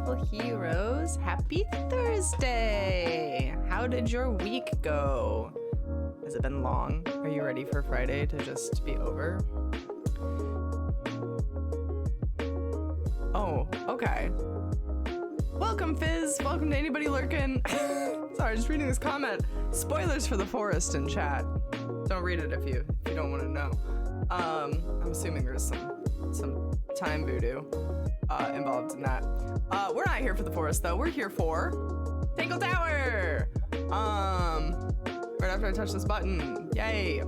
beautiful heroes. Happy Thursday! How did your week go? Has it been long? Are you ready for Friday to just be over? Oh, okay. Welcome, Fizz. Welcome to anybody lurking. Sorry, just reading this comment. Spoilers for The Forest in chat. Don't read it if you don't want to know. I'm assuming there's some time voodoo involved in that. We're not here for The Forest though. We're here for Tangle Tower. Right after I touch this button, yay.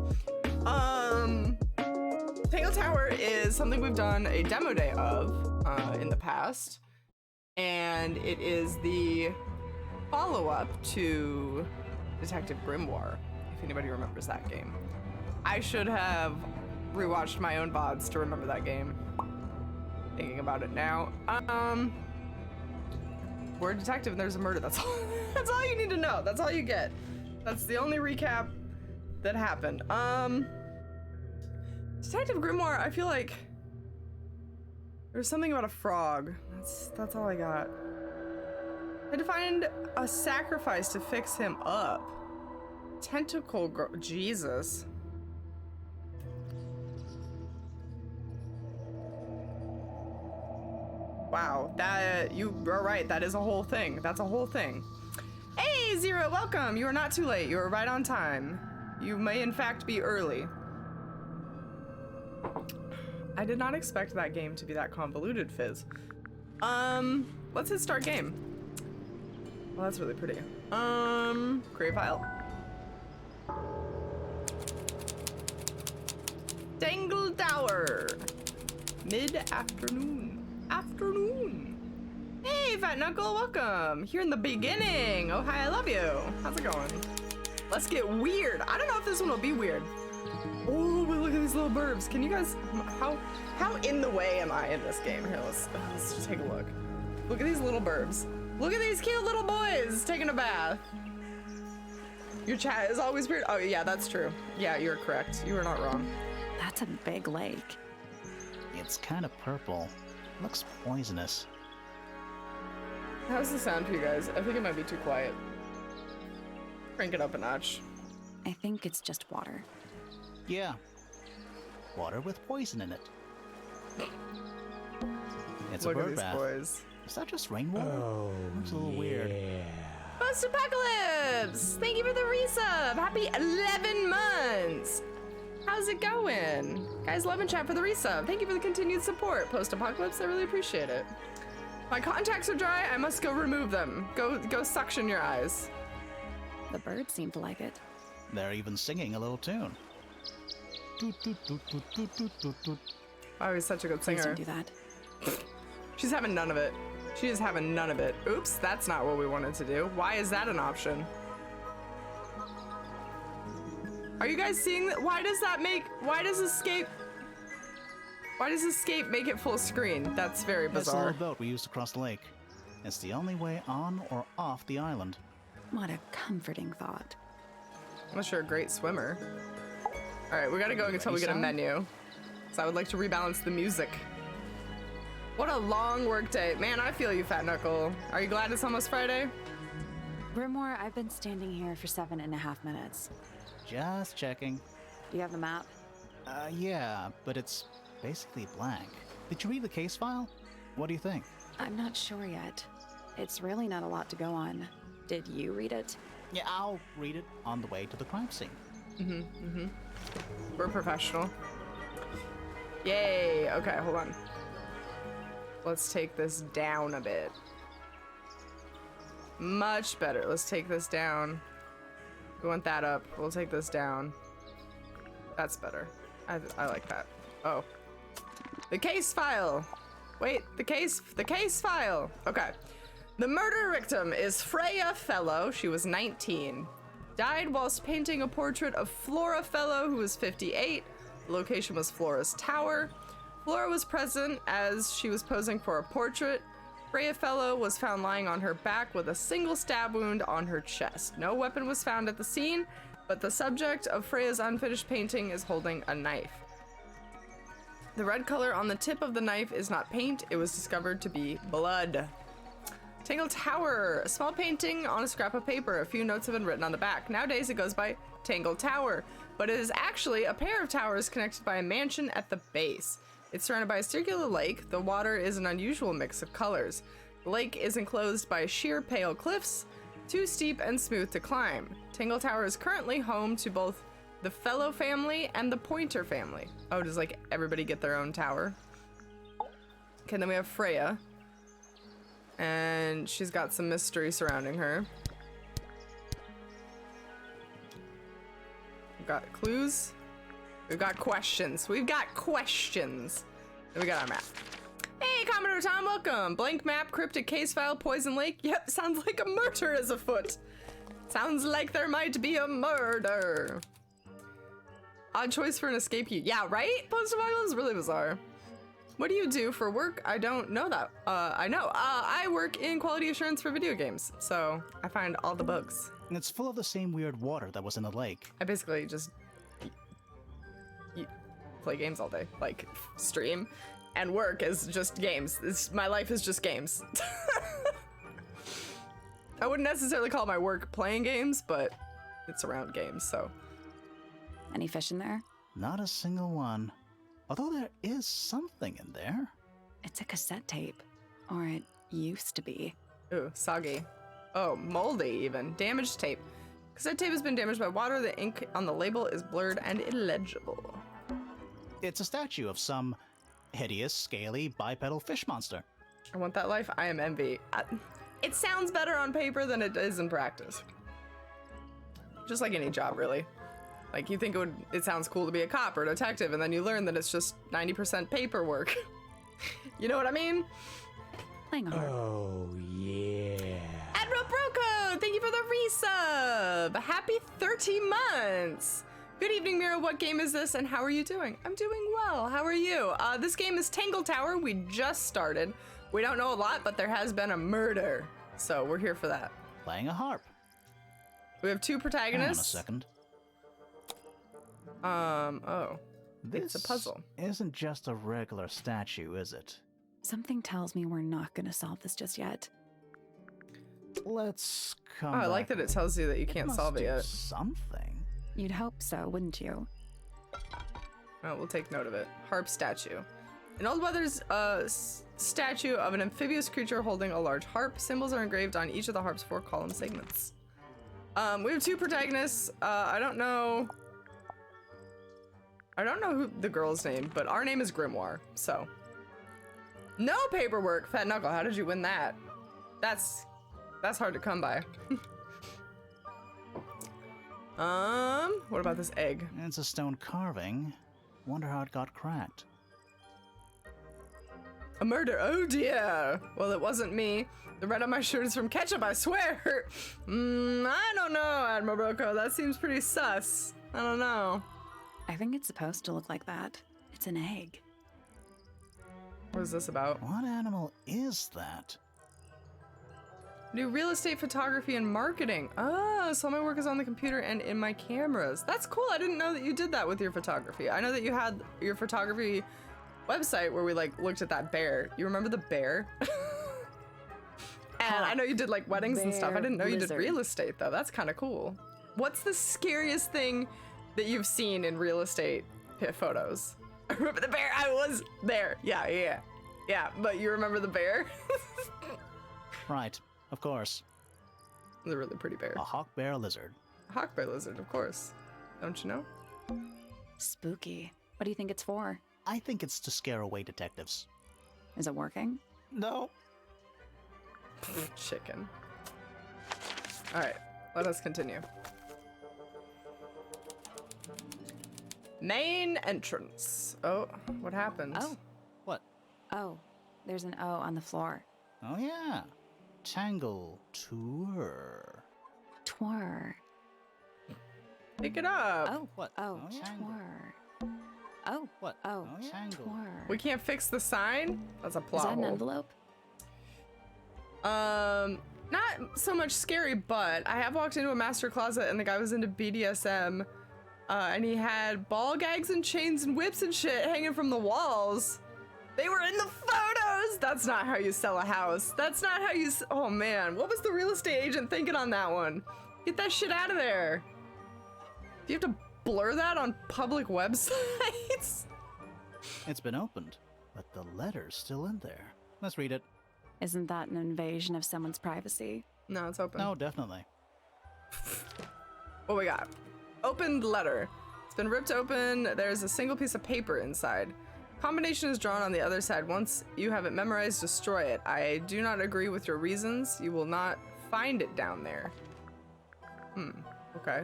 Tangle Tower is something we've done a demo day of in the past, and it is the follow-up to Detective Grimoire, if anybody remembers that game. I should have rewatched my own VODs to remember that game. Thinking about it now. We're a detective and there's a murder. That's all you need to know. That's all you get. That's the only recap that happened. Detective Grimoire, I feel like there's something about a frog. That's all I got. I had to find a sacrifice to fix him up. Tentacle Jesus. Wow, you are right. That is a whole thing. That's a whole thing. Hey, Zero, welcome. You are not too late. You are right on time. You may, in fact, be early. I did not expect that game to be that convoluted, Fizz. Let's hit start game. Well, that's really pretty. Create file. Tangle Tower. Mid-afternoon. Hey, Fat Knuckle, welcome. Here in the beginning. Oh, hi, I love you. How's it going? Let's get weird. I don't know if this one will be weird. Oh, but look at these little burbs. Can you guys, how in the way am I in this game? Here, let's just take a look. Look at these little burbs. Look at these cute little boys taking a bath. Your chat is always weird. Oh, yeah, that's true. Yeah, you're correct. You are not wrong. That's a big lake. It's kind of purple. Looks poisonous. How's the sound for you guys? I think it might be too quiet. Crank it up a notch. I think it's just water. Yeah. Water with poison in it. It's Look a at bird these bath. boys. Is that just rainwater? Oh, Looks a little weird. Post Apocalypse! Thank you for the resub! Happy 11 months! How's it going? Guys, love and chat for the resub. Thank you for the continued support. Post Apocalypse, I really appreciate it. My contacts are dry, I must go remove them. Go suction your eyes. The birds seem to like it. They're even singing a little tune. Toot, toot, toot, toot, toot, toot, toot, toot. Oh, he's such a good Please singer. don't do that. She's having none of it. She is having none of it. Oops, that's not what we wanted to do. Why is that an option? Are you guys seeing that? Why does escape make it full screen? That's very It's a bizarre. little boat we used to cross the lake. It's the only way on or off the island. What a comforting thought. Unless you're a great swimmer. All right, we gotta go until we get a menu. So I would like to rebalance the music. What a long work day. Man, I feel you, Fat Knuckle. Are you glad it's almost Friday? Grimoire, I've been standing here for 7.5 minutes. Just checking. Do you have the map? Yeah, but it's basically blank. Did you read the case file? What do you think? I'm not sure yet. It's really not a lot to go on. Did you read it? Yeah, I'll read it on the way to the crime scene. We're professional. Yay. Okay, hold on. Let's take this down a bit. Much better. Let's take this down. We want that up. We'll take this down. That's better. I like that. Oh. The case file. Wait, the case file. Okay. The murder victim is Freya Fellow. She was 19. Died whilst painting a portrait of Flora Fellow, who was 58. The location was Flora's tower. Flora was present as she was posing for a portrait. Freya Fellow was found lying on her back with a single stab wound on her chest. No weapon was found at the scene, but the subject of Freya's unfinished painting is holding a knife. The red color on the tip of the knife is not paint. It was discovered to be blood. Tangle Tower, a small painting on a scrap of paper. A few notes have been written on the back. Nowadays it goes by Tangle Tower, but it is actually a pair of towers connected by a mansion at the base. It's surrounded by a circular lake. The water is an unusual mix of colors. The lake is enclosed by sheer pale cliffs, too steep and smooth to climb. Tangle Tower is currently home to both the Fellow family and the Pointer family. Oh, does like everybody get their own tower? Okay, then we have Freya. And she's got some mystery surrounding her. We've got clues. We've got questions. We've got questions. And we got our map. Hey, Commodore Tom, welcome. Blank map, cryptic case file, poison lake. Yep, sounds like a murder is afoot. Sounds like there might be a murder. Odd choice for an escape key. Yeah, right? Post-survival is really bizarre. What do you do for work? I don't know that. I know. I work in quality assurance for video games, so I find all the bugs. And it's full of the same weird water that was in the lake. I basically just play games all day, like stream, and work is just games. My life is just games. I wouldn't necessarily call my work playing games, but it's around games, so. Any fish in there? Not a single one. Although there is something in there. It's a cassette tape. Or it used to be. Ooh, soggy. Oh, moldy even. Damaged tape. Cassette tape has been damaged by water. The ink on the label is blurred and illegible. It's a statue of some hideous, scaly, bipedal fish monster. I want that life. I am envy. It sounds better on paper than it is in practice. Just like any job, really. Like, you think it sounds cool to be a cop or a detective, and then you learn that it's just 90% paperwork. You know what I mean? Playing a harp. Oh, yeah. Admiral Broco, thank you for the resub. Happy 30 months. Good evening, Mira. What game is this, and how are you doing? I'm doing well. How are you? This game is Tangle Tower. We just started. We don't know a lot, but there has been a murder, so we're here for that. Playing a harp. We have two Hang on a protagonists. second. Oh. This It's a puzzle. isn't just a regular statue, is it? Something tells me we're not gonna solve this just yet. Let's come Oh, I like back. that it tells you that you It can't must solve it do yet. something. You'd hope so, wouldn't you? Oh, we'll take note of it. Harp Statue. An old weather's statue of an amphibious creature holding a large harp. Symbols are engraved on each of the harp's 4 column segments. We have two protagonists. I don't know who the girl's name, but our name is Grimoire, so. No paperwork! Fat Knuckle, how did you win that? That's hard to come by. What about this egg? It's a stone carving. Wonder how it got cracked. A murder, oh dear. Well, it wasn't me. The red on my shirt is from ketchup, I swear. I don't know, Admiral Broco. That seems pretty sus. I don't know. I think it's supposed to look like that. It's an egg. What is this about? What animal is that? New real estate photography and marketing. Oh, so my work is on the computer and in my cameras. That's cool. I didn't know that you did that with your photography. I know that you had your photography website where we like looked at that bear. You remember the bear? And I know you did like weddings and stuff. I didn't know you did real estate though. That's kind of cool. What's the scariest thing that you've seen in real estate photos? I remember the bear. I was there. Yeah. But you remember the bear? Right, of course. It's a really pretty bear. A hawk bear lizard. Hawk bear lizard, of course. Don't you know? Spooky. What do you think it's for? I think it's to scare away detectives. Is it working? No. Chicken. All right, let us continue. Main entrance. Oh, what happened? Oh. What? Oh, there's an O on the floor. Oh yeah. Tangle Tower. Twir. Pick it up. Oh. What? Oh, Tangle. twir. Oh. What? Oh, Tangle. twir. We can't fix the sign? That's a plot Is that an hole. envelope? Not so much scary, but I have walked into a master closet and the guy was into BDSM, and he had ball gags and chains and whips and shit hanging from the walls. They were in the photos! was? That's not how you sell a house. That's not how you oh man, what was the real estate agent thinking on that one? Get that shit out of there. Do you have to blur that on public websites? It's been opened, but the letter's still in there. Let's read it. Isn't that an invasion of someone's privacy? No, it's open. No, definitely. What we got? Opened letter. It's been ripped open. There's a single piece of paper inside. Combination is drawn on the other side. Once you have it memorized, destroy it. I do not agree with your reasons. You will not find it down there. Okay.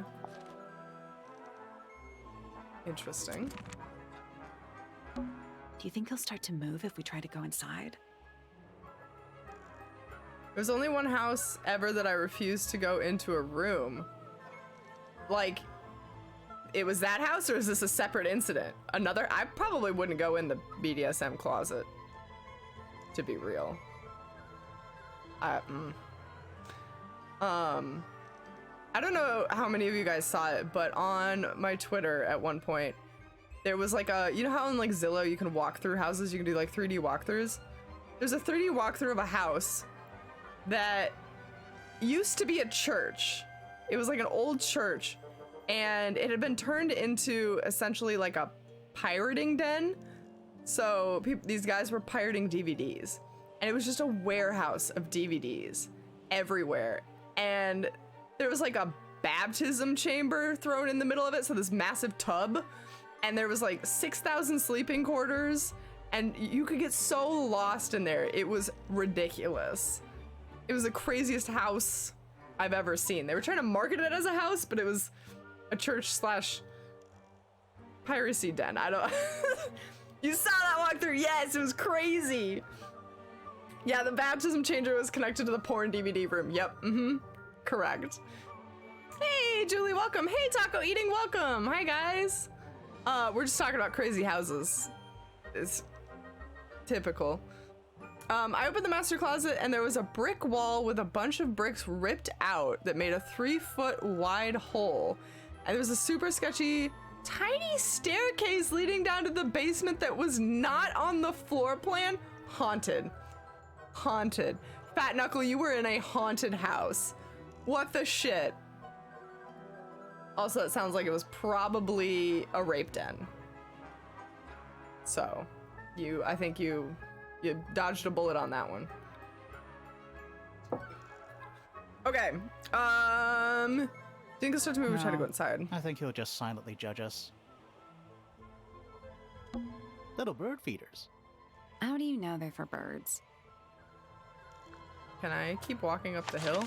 Interesting. Do you think he'll start to move if we try to go inside? There's only one house ever that I refused to go into a room. Like, it was that house, or is this a separate incident? Another? I probably wouldn't go in the BDSM closet, to be real. I don't know how many of you guys saw it, but on my Twitter at one point, there was like a, you know how in like Zillow you can walk through houses, you can do like 3D walkthroughs? There's a 3D walkthrough of a house that used to be a church. It was like an old church, and it had been turned into essentially like a pirating den. So these guys were pirating DVDs, and it was just a warehouse of DVDs everywhere. And there was like a baptism chamber thrown in the middle of it, so this massive tub, and there was like 6,000 sleeping quarters, and you could get so lost in there. It was ridiculous. It was the craziest house I've ever seen. They were trying to market it as a house, but it was a church slash piracy den. I don't You saw that walkthrough? Yes, it was crazy. Yeah, the baptism changer was connected to the porn DVD room. Yep, correct. Hey, Julie, welcome. Hey, Taco Eating, welcome. Hi, guys. We're just talking about crazy houses. It's typical. I opened the master closet, and there was a brick wall with a bunch of bricks ripped out that made a 3-foot wide hole. And there was a super sketchy, tiny staircase leading down to the basement that was not on the floor plan. Haunted. Haunted. Fat Knuckle, you were in a haunted house. What the shit? Also, it sounds like it was probably a rape den. So, I think you dodged a bullet on that one. Okay. Think he'll start to move or try to go inside? I think he'll just silently judge us. Little bird feeders. How do you know they're for birds? Can I keep walking up the hill?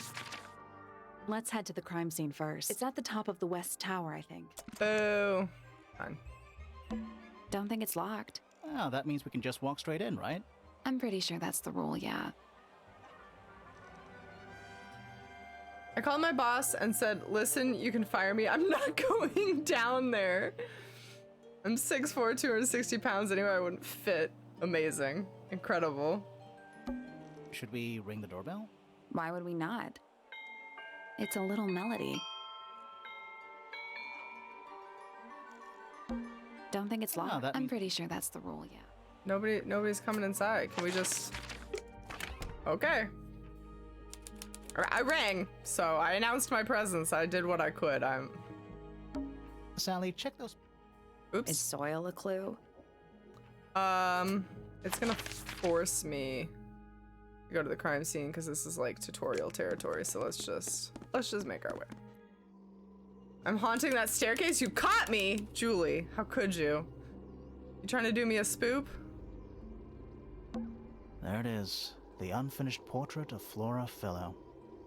Let's head to the crime scene first. It's at the top of the west tower, I think. Boo. Fine. Don't think it's locked. Oh, that means we can just walk straight in, right? I'm pretty sure that's the rule, yeah. I called my boss and said, listen, you can fire me. I'm not going down there. I'm 6'4", 260 pounds. Anyway, I wouldn't fit. Amazing. Incredible. Should we ring the doorbell? Why would we not? It's a little melody. Don't think it's locked. I'm pretty sure that's the rule, yeah. Nobody's coming inside. Can we just... Okay. I rang, so I announced my presence. I did what I could. Sally, check those... Oops. Is soil a clue? It's gonna force me to go to the crime scene because this is like tutorial territory, so let's just make our way. I'm haunting that staircase? You caught me! Julie, how could you? You trying to do me a spoop? There it is. The unfinished portrait of Flora Philo.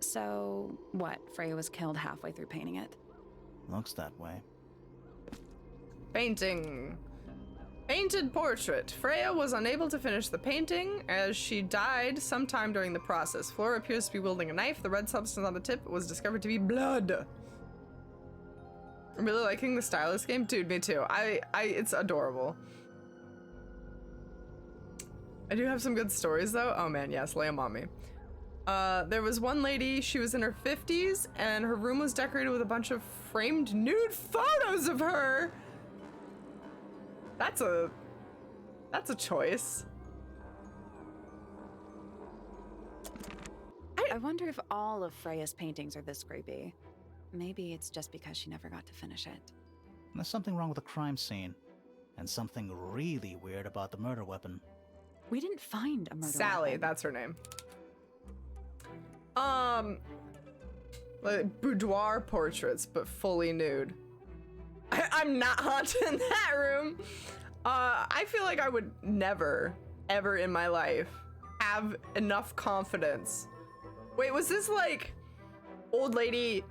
So, what? Freya was killed halfway through painting it? Looks that way. Painting. Painted portrait. Freya was unable to finish the painting as she died sometime during the process. Flora appears to be wielding a knife. The red substance on the tip was discovered to be blood. I'm really liking the style of this game. Dude, me too. It's adorable. I do have some good stories though. Oh man, yes, lay 'em on me. There was one lady, she was in her 50s and her room was decorated with a bunch of framed nude photos of her. That's a choice. I wonder if all of Freya's paintings are this creepy. Maybe it's just because she never got to finish it. There's something wrong with the crime scene, and something really weird about the murder weapon. We didn't find a murder Sally, weapon. that's her name. Like boudoir portraits, but fully nude. I'm not haunting that room. I feel like I would never, ever in my life have enough confidence. Wait, was this like old lady,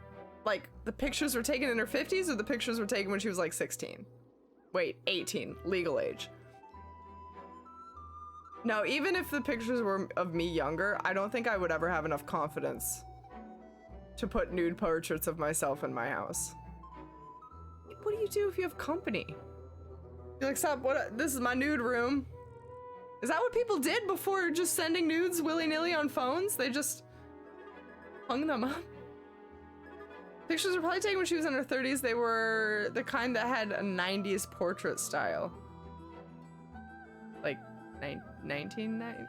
like the pictures were taken in her 50s or the pictures were taken when she was like 16? Wait, 18, legal age. No, even if the pictures were of me younger, I don't think I would ever have enough confidence to put nude portraits of myself in my house. What do you do if you have company? You're like, stop, this is my nude room. Is that what people did before just sending nudes willy-nilly on phones? They just hung them up? Pictures were probably taken when she was in her 30s. They were the kind that had a 90s portrait style. Like, 1990?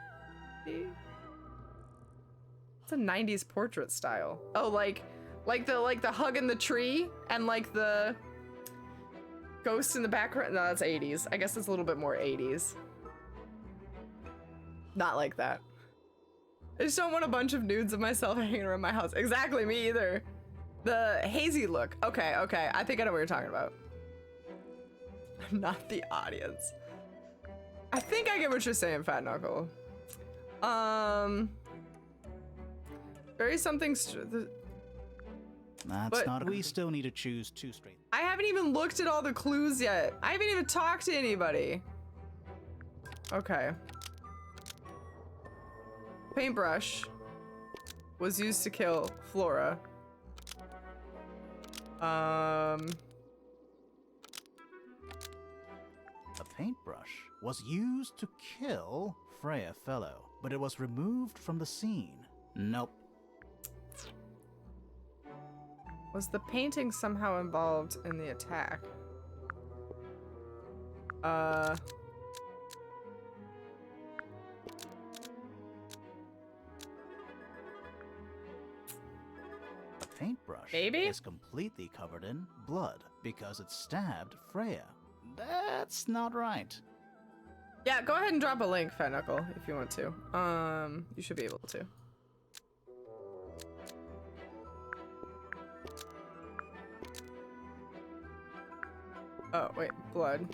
It's a 90s portrait style. Oh, like the hug in the tree and like the ghost in the background. No, that's 80s. I guess it's a little bit more 80s. Not like that. I just don't want a bunch of nudes of myself hanging around my house. Exactly, me either. The hazy look. Okay, okay. I think I know what you're talking about. I'm not the audience. I think I get what you're saying, Fat Knuckle. Very something. That's not. We still need to choose two straight. I haven't even looked at all the clues yet. I haven't even talked to anybody. Okay. Paintbrush was used to kill Flora. A paintbrush was used to kill Freya Fellow, but it was removed from the scene. Nope. Was the painting somehow involved in the attack? A paintbrush Maybe? is completely covered in blood because it stabbed Freya. That's not right. Yeah, go ahead and drop a link, Fat Knuckle, if you want to. You should be able to. Oh, wait, blood.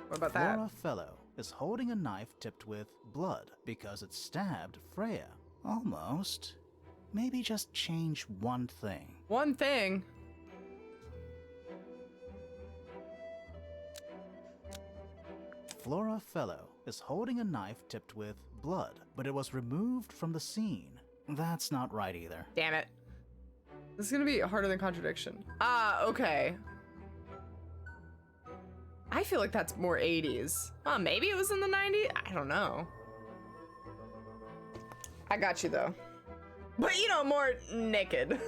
What about that? Flora Fellow is holding a knife tipped with blood because it stabbed Freya. Almost. Maybe just change one thing. One thing. Flora Fellow is holding a knife tipped with blood, but it was removed from the scene. That's not right either. Damn it. This is gonna be harder than contradiction. Ah, okay. I feel like that's more 80s. Maybe it was in the 90s? I don't know. I got you though. But you know, more naked.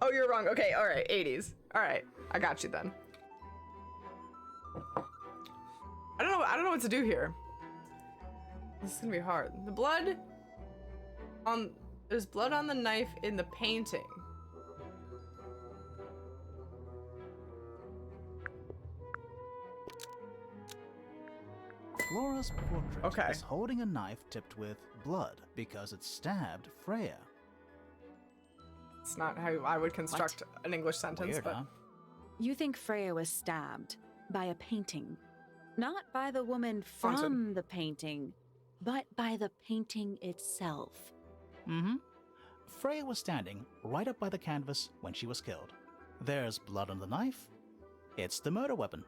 Oh, you're wrong. Okay, all right, 80s. All right, I got you then. I don't know what to do here. This is gonna be hard. The blood on, there's blood on the knife in the painting. Flora's portrait Okay. is holding a knife tipped with blood because it stabbed Freya. It's not how I would construct an English sentence, Weird, but huh? You think Freya was stabbed by a painting. Not by the woman from Haunted. the painting, but by the painting itself. Mm-hmm. Freya was standing right up by the canvas when she was killed. There's blood on the knife. It's the murder weapon.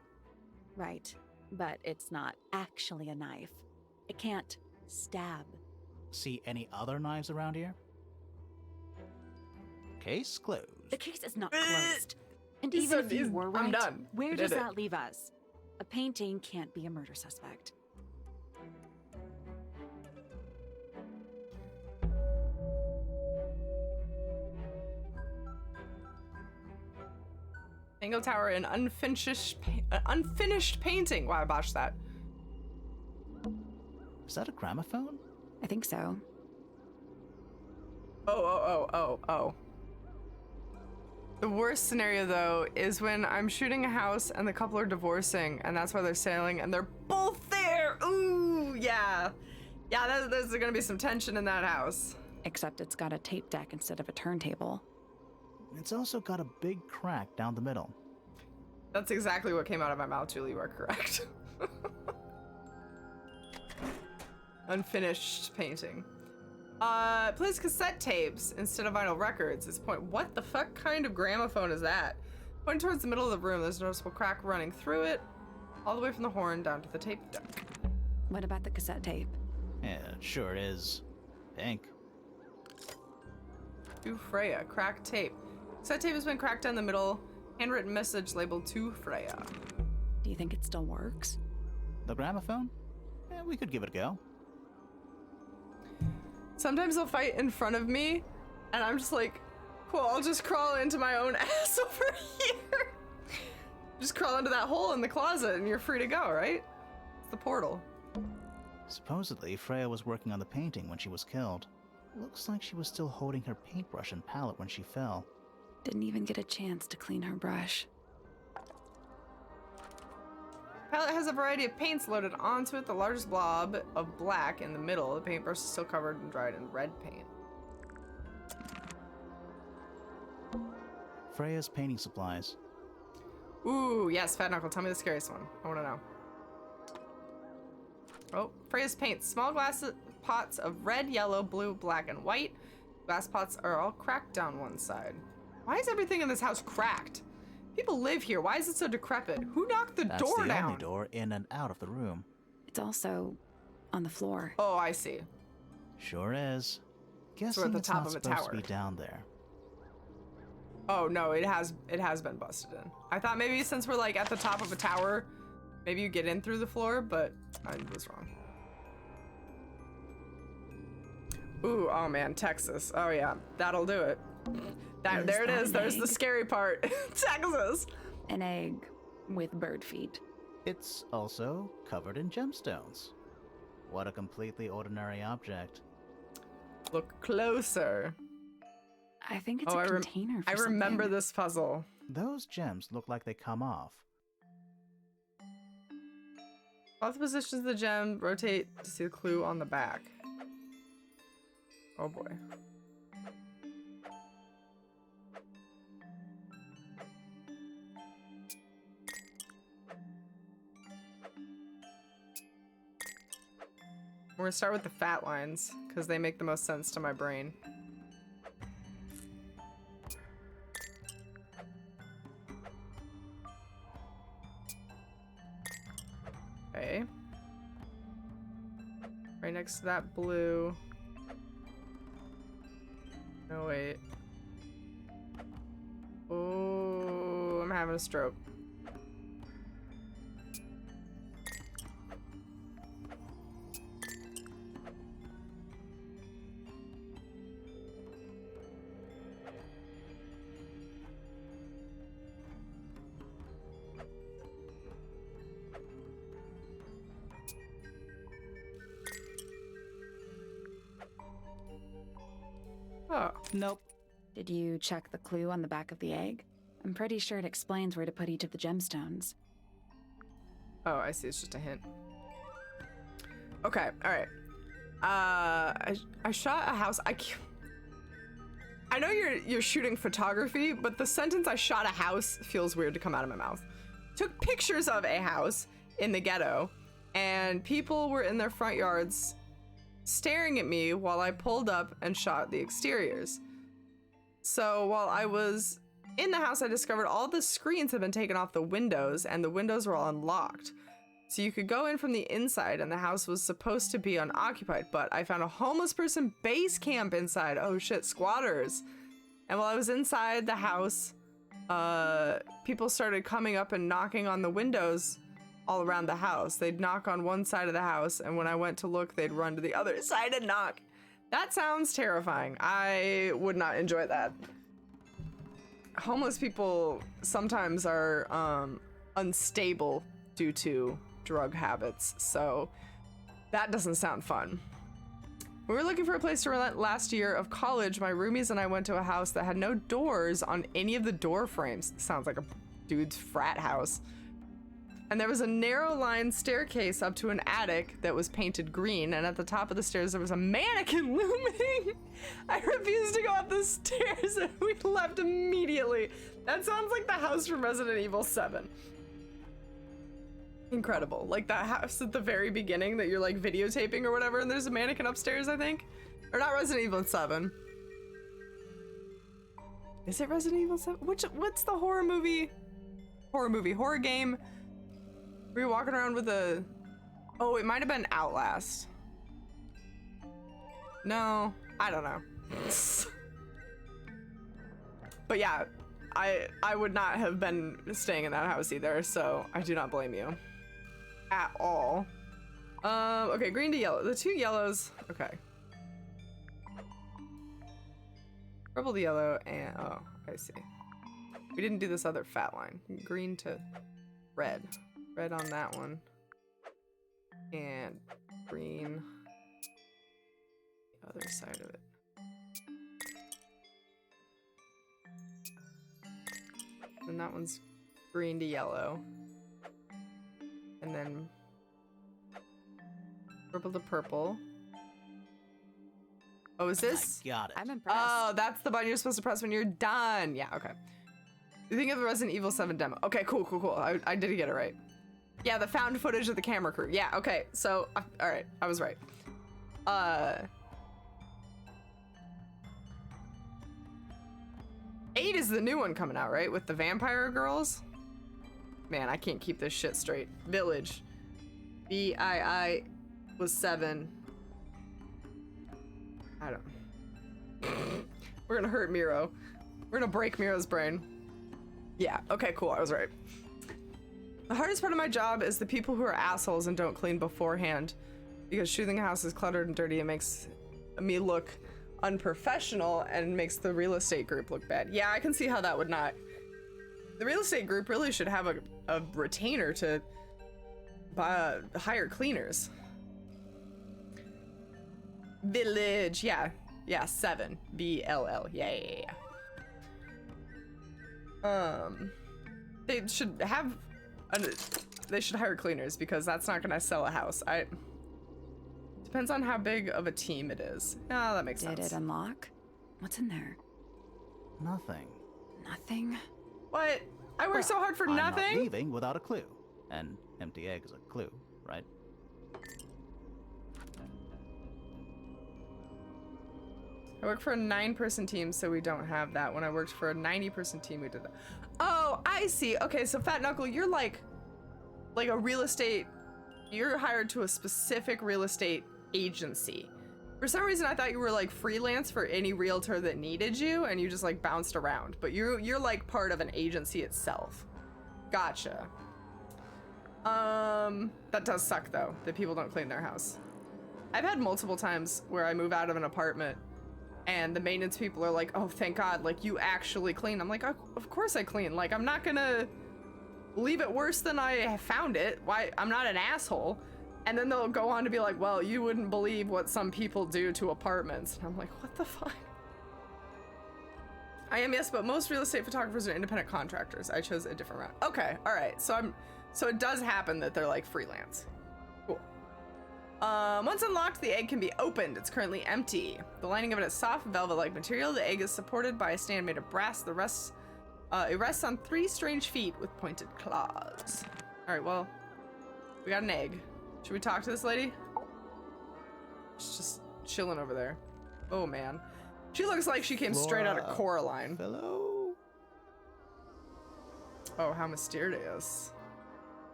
Right, but it's not actually a knife. It can't stab. See any other knives around here? Case closed. The case is not closed. And He's even so- if you were right, I'm done. where We does did it. that leave us? A painting can't be a murder suspect. Tangle Tower, an unfinished painting. Wow, I botched that. Is that a gramophone? I think so. Oh. The worst scenario, though, is when I'm shooting a house and the couple are divorcing, and that's why they're sailing, and they're both there. Ooh, yeah. Yeah, there's gonna be some tension in that house. Except it's got a tape deck instead of a turntable. It's also got a big crack down the middle. That's exactly what came out of my mouth, Julie. You are correct. Unfinished painting. Plays cassette tapes instead of vinyl records. It's what the fuck kind of gramophone is that? Pointing towards the middle of the room, there's a noticeable crack running through it, all the way from the horn down to the tape deck. What about the cassette tape? Yeah, it sure is. Pink. To Freya, cracked tape. Cassette tape has been cracked down the middle, handwritten message labeled to Freya. Do you think it still works? The gramophone? Yeah, we could give it a go. Sometimes they'll fight in front of me, and I'm just like, cool, I'll just crawl into my own ass over here. Just crawl into that hole in the closet, and you're free to go, right? It's the portal. Supposedly, Freya was working on the painting when she was killed. Looks like she was still holding her paintbrush and palette when she fell. Didn't even get a chance to clean her brush. Palette has a variety of paints loaded onto it, the largest blob of black in the middle. The paintbrush is still covered and dried in red paint. Freya's painting supplies. Ooh, yes, Fat Knuckle, tell me the scariest one. I want to know. Oh, Freya's paints. Small glass pots of red, yellow, blue, black, and white. Glass pots are all cracked down one side. Why is everything in this house cracked? People live here. Why is it so decrepit? Who knocked the door down? That's the only door in and out of the room. It's also on the floor. Oh, I see. Sure is. Guessing we're at the it's top not of a supposed tower. to be down there. Oh no, it has been busted in. I thought maybe since we're like at the top of a tower, maybe you get in through the floor, but I was wrong. Ooh, oh man, Texas. Oh yeah, that'll do it. There it is. There's the scary part. Texas. An egg with bird feet. It's also covered in gemstones. What a completely ordinary object. Look closer. I think it's a container for I remember something. this puzzle. Those gems look like they come off. Both positions of the gem rotate to see the clue on the back. Oh boy. We're gonna start with the fat lines, because they make the most sense to my brain. Okay. Right next to that blue. No, wait. Oh, I'm having a stroke. Oh. Nope. Did you check the clue on the back of the egg? I'm pretty sure it explains where to put each of the gemstones. Oh, I see. It's just a hint. Okay. All right. I shot a house. I know you're shooting photography, but the sentence "I shot a house" feels weird to come out of my mouth. Took pictures of a house in the ghetto, and people were in their front yards staring at me while I pulled up and shot the exteriors. So while I was in the house, I discovered all the screens had been taken off the windows, and the windows were all unlocked. So you could go in from the inside, and the house was supposed to be unoccupied, but I found a homeless person base camp inside. Oh shit, squatters. And while I was inside the house, people started coming up and knocking on the windows all around the house. They'd knock on one side of the house, and when I went to look, they'd run to the other side and knock. That sounds terrifying. I would not enjoy that. Homeless people sometimes are unstable due to drug habits, so that doesn't sound fun. We were looking for a place to rent last year of college. My roomies and I went to a house that had no doors on any of the door frames. Sounds like a dude's frat house. And there was a narrow line staircase up to an attic that was painted green, and at the top of the stairs there was a mannequin looming. I refused to go up the stairs and we left immediately. That sounds like the house from Resident Evil 7. Incredible. Like that house at the very beginning that you're like videotaping or whatever, and there's a mannequin upstairs, I think. Or not Resident Evil 7. Is it Resident Evil 7? What's the horror movie? Horror game. Were you walking around with a... Oh, it might have been Outlast. No, I don't know. But yeah, I would not have been staying in that house either, so I do not blame you. At all. Okay, green to yellow. The two yellows, okay. Purple to yellow, and oh, I see. We didn't do this other fat line. Green to red. Red on that one. And green the other side of it. And that one's green to yellow. And then purple to purple. Oh, is this? I got it. I'm impressed. Oh, that's the button you're supposed to press when you're done. Yeah, okay. You think of the Resident Evil 7 demo. Okay, cool. I did get it right. Yeah, the found footage of the camera crew. Yeah, okay. So, all right, I was right. 8 is the new one coming out, right? With the vampire girls? Man, I can't keep this shit straight. Village. VII was 7. I don't... We're gonna hurt Miro. We're gonna break Miro's brain. Yeah, okay, cool, I was right. The hardest part of my job is the people who are assholes and don't clean beforehand. Because shooting a house is cluttered and dirty. It makes me look unprofessional and makes the real estate group look bad. Yeah, I can see how that would not. The real estate group really should have a retainer to hire cleaners. Village, yeah, 7, VLL, yeah. They should have, they should hire cleaners because that's not gonna sell a house. Depends on how big of a team it is. Oh, that makes sense. Did it unlock? What's in there? Nothing. Nothing? What? I worked so hard for I'm nothing? not leaving without a clue. An empty egg is a clue, right? I work for a 9-person team, so we don't have that. When I worked for a 90-person team, we did that. Oh, I see. Okay, so Fat Knuckle, you're like a real estate, you're hired to a specific real estate agency. For some reason, I thought you were like freelance for any realtor that needed you, and you just like bounced around. But you're like part of an agency itself. Gotcha. That does suck though, that people don't clean their house. I've had multiple times where I move out of an apartment and the maintenance people are like, oh, thank God, like you actually clean. I'm like, of course I clean. Like, I'm not gonna leave it worse than I found it. Why? I'm not an asshole. And then they'll go on to be like, well, you wouldn't believe what some people do to apartments. And I'm like, what the fuck? I am, yes, but most real estate photographers are independent contractors. I chose a different route. Okay, all right. So it does happen that they're like freelance. Cool. Once unlocked, the egg can be opened. It's currently empty. The lining of it is soft velvet-like material. The egg is supported by a stand made of brass. It rests on 3 strange feet with pointed claws. All right, well, we got an egg. Should we talk to this lady? She's just chilling over there. Oh man. She looks like she came straight out of Coraline. Hello? Oh, how mysterious.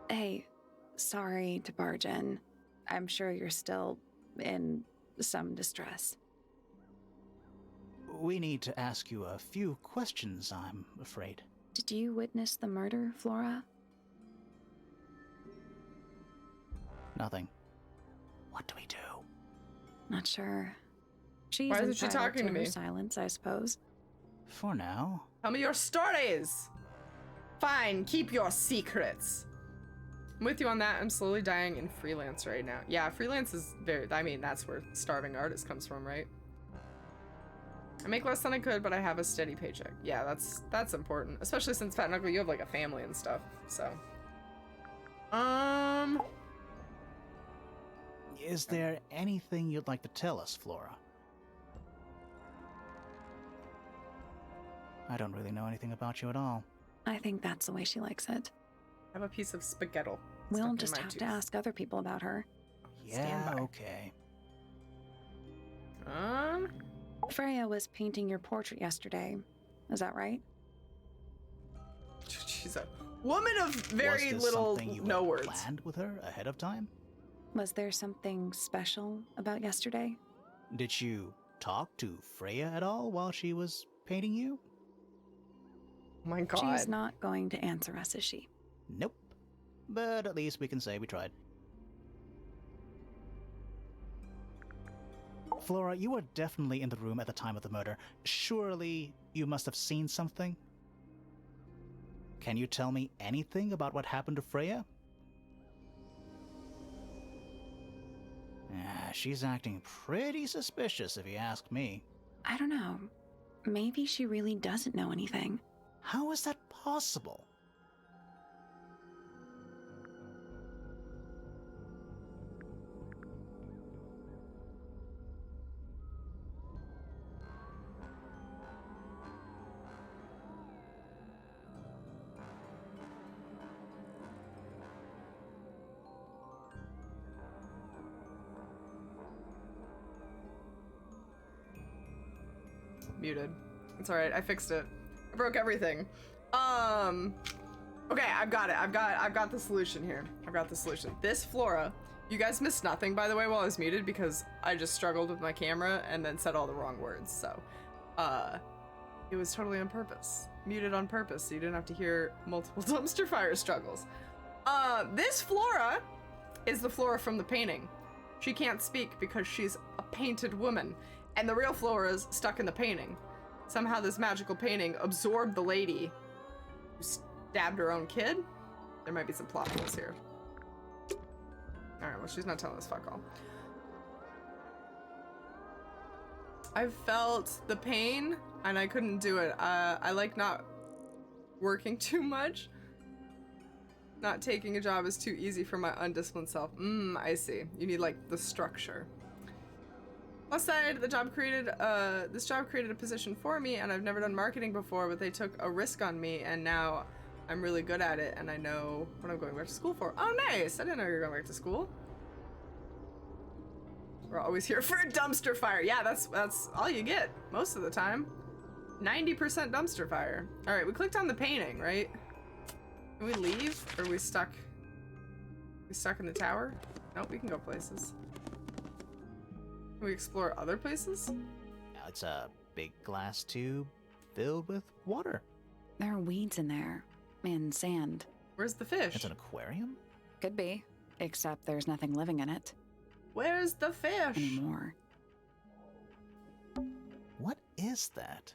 Hey, sorry to barge in. I'm sure you're still in some distress. We need to ask you a few questions, I'm afraid. Did you witness the murder, Flora? Nothing. What do we do? Not sure. She's Why isn't she entitled talking to her me? silence, I suppose. For now. Tell me your stories. Fine, keep your secrets. I'm with you on that. I'm slowly dying in freelance right now. Yeah, freelance is I mean, that's where starving artist comes from, right? I make less than I could, but I have a steady paycheck. Yeah, that's important. Especially since Fat Knuckle, you have like a family and stuff, so. Is there anything you'd like to tell us, Flora? I don't really know anything about you at all. I think that's the way she likes it. I have a piece of spaghetti. We'll just have to ask other people about her. Yeah, okay. Freya was painting your portrait yesterday. Is that right? She's a woman of very was this little something you no had words. planned with her ahead of time? Was there something special about yesterday? Did you talk to Freya at all while she was painting you? Oh my god. She's not going to answer us, is she? Nope. But at least we can say we tried. Flora, you were definitely in the room at the time of the murder. Surely you must have seen something? Can you tell me anything about what happened to Freya? She's acting pretty suspicious if you ask me. I don't know. Maybe she really doesn't know anything. How is that possible? Muted. It's alright, I fixed it. I broke everything. Okay, I've got it. I've got the solution here. I've got the solution. This Flora, you guys missed nothing, by the way, while I was muted, because I just struggled with my camera and then said all the wrong words, so. It was totally on purpose. Muted on purpose, so you didn't have to hear multiple dumpster fire struggles. This Flora is the Flora from the painting. She can't speak because she's a painted woman. And the real Flora's stuck in the painting. Somehow this magical painting absorbed the lady who stabbed her own kid. There might be some plot holes here. Alright, well, she's not telling us fuck all. I felt the pain and I couldn't do it. I like not working too much. Not taking a job is too easy for my undisciplined self. I see. You need like the structure. Plus side, this job created a position for me, and I've never done marketing before, but they took a risk on me, and now I'm really good at it, and I know what I'm going back to school for. Oh, nice! I didn't know you were going back to school. We're always here for a dumpster fire. Yeah, that's all you get most of the time. 90% dumpster fire. All right, we clicked on the painting, right? Can we leave, or are we stuck? We stuck in the tower? Nope, we can go places. Can we explore other places? It's a big glass tube filled with water. There are weeds in there. And sand. Where's the fish? It's an aquarium? Could be. Except there's nothing living in it. Where's the fish? Anymore. What is that?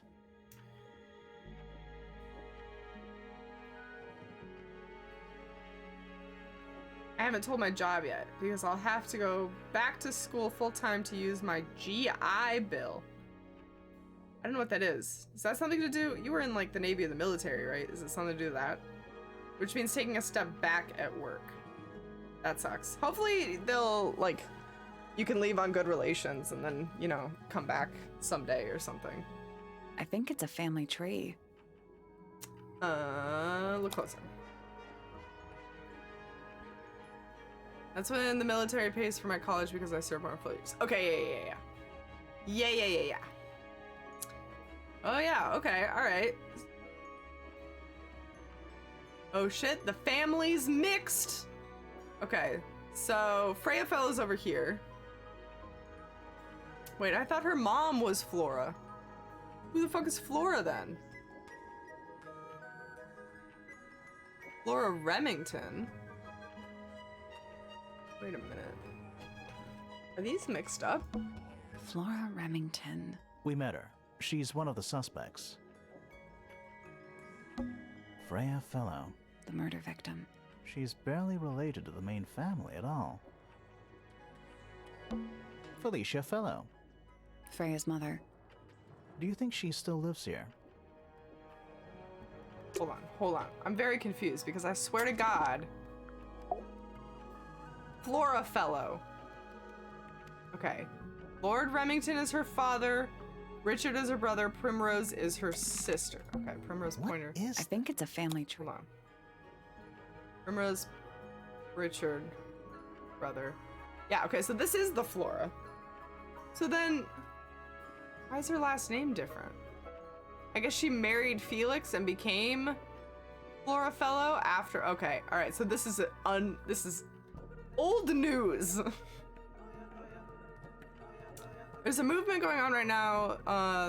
I haven't told my job yet, because I'll have to go back to school full-time to use my GI Bill. I don't know what that is. Is that something to do? You were in, like, the Navy or the military, right? Is it something to do with that? Which means taking a step back at work. That sucks. Hopefully they'll, like, you can leave on good relations and then, you know, come back someday or something. I think it's a family tree. Look closer. That's when the military pays for my college because I served more years. Okay, yeah. Oh yeah, okay, alright. Oh shit, the family's mixed! Okay, so Freya Fellow's over here. Wait, I thought her mom was Flora. Who the fuck is Flora then? Flora Remington? Wait a minute. Are these mixed up? Flora Remington. We met her. She's one of the suspects. Freya Fellow. The murder victim. She's barely related to the main family at all. Felicia Fellow. Freya's mother. Do you think she still lives here? Hold on. I'm very confused because I swear to God. Flora Fellow. Okay. Lord Remington is her father. Richard is her brother. Primrose is her sister. Okay, Primrose Pointer. I think it's a family tree. Hold on. Primrose, Richard, brother. Yeah, okay, so this is the Flora. So then, why is her last name different? I guess she married Felix and became Flora Fellow after. Okay, all right. So this is old news. There's a movement going on right now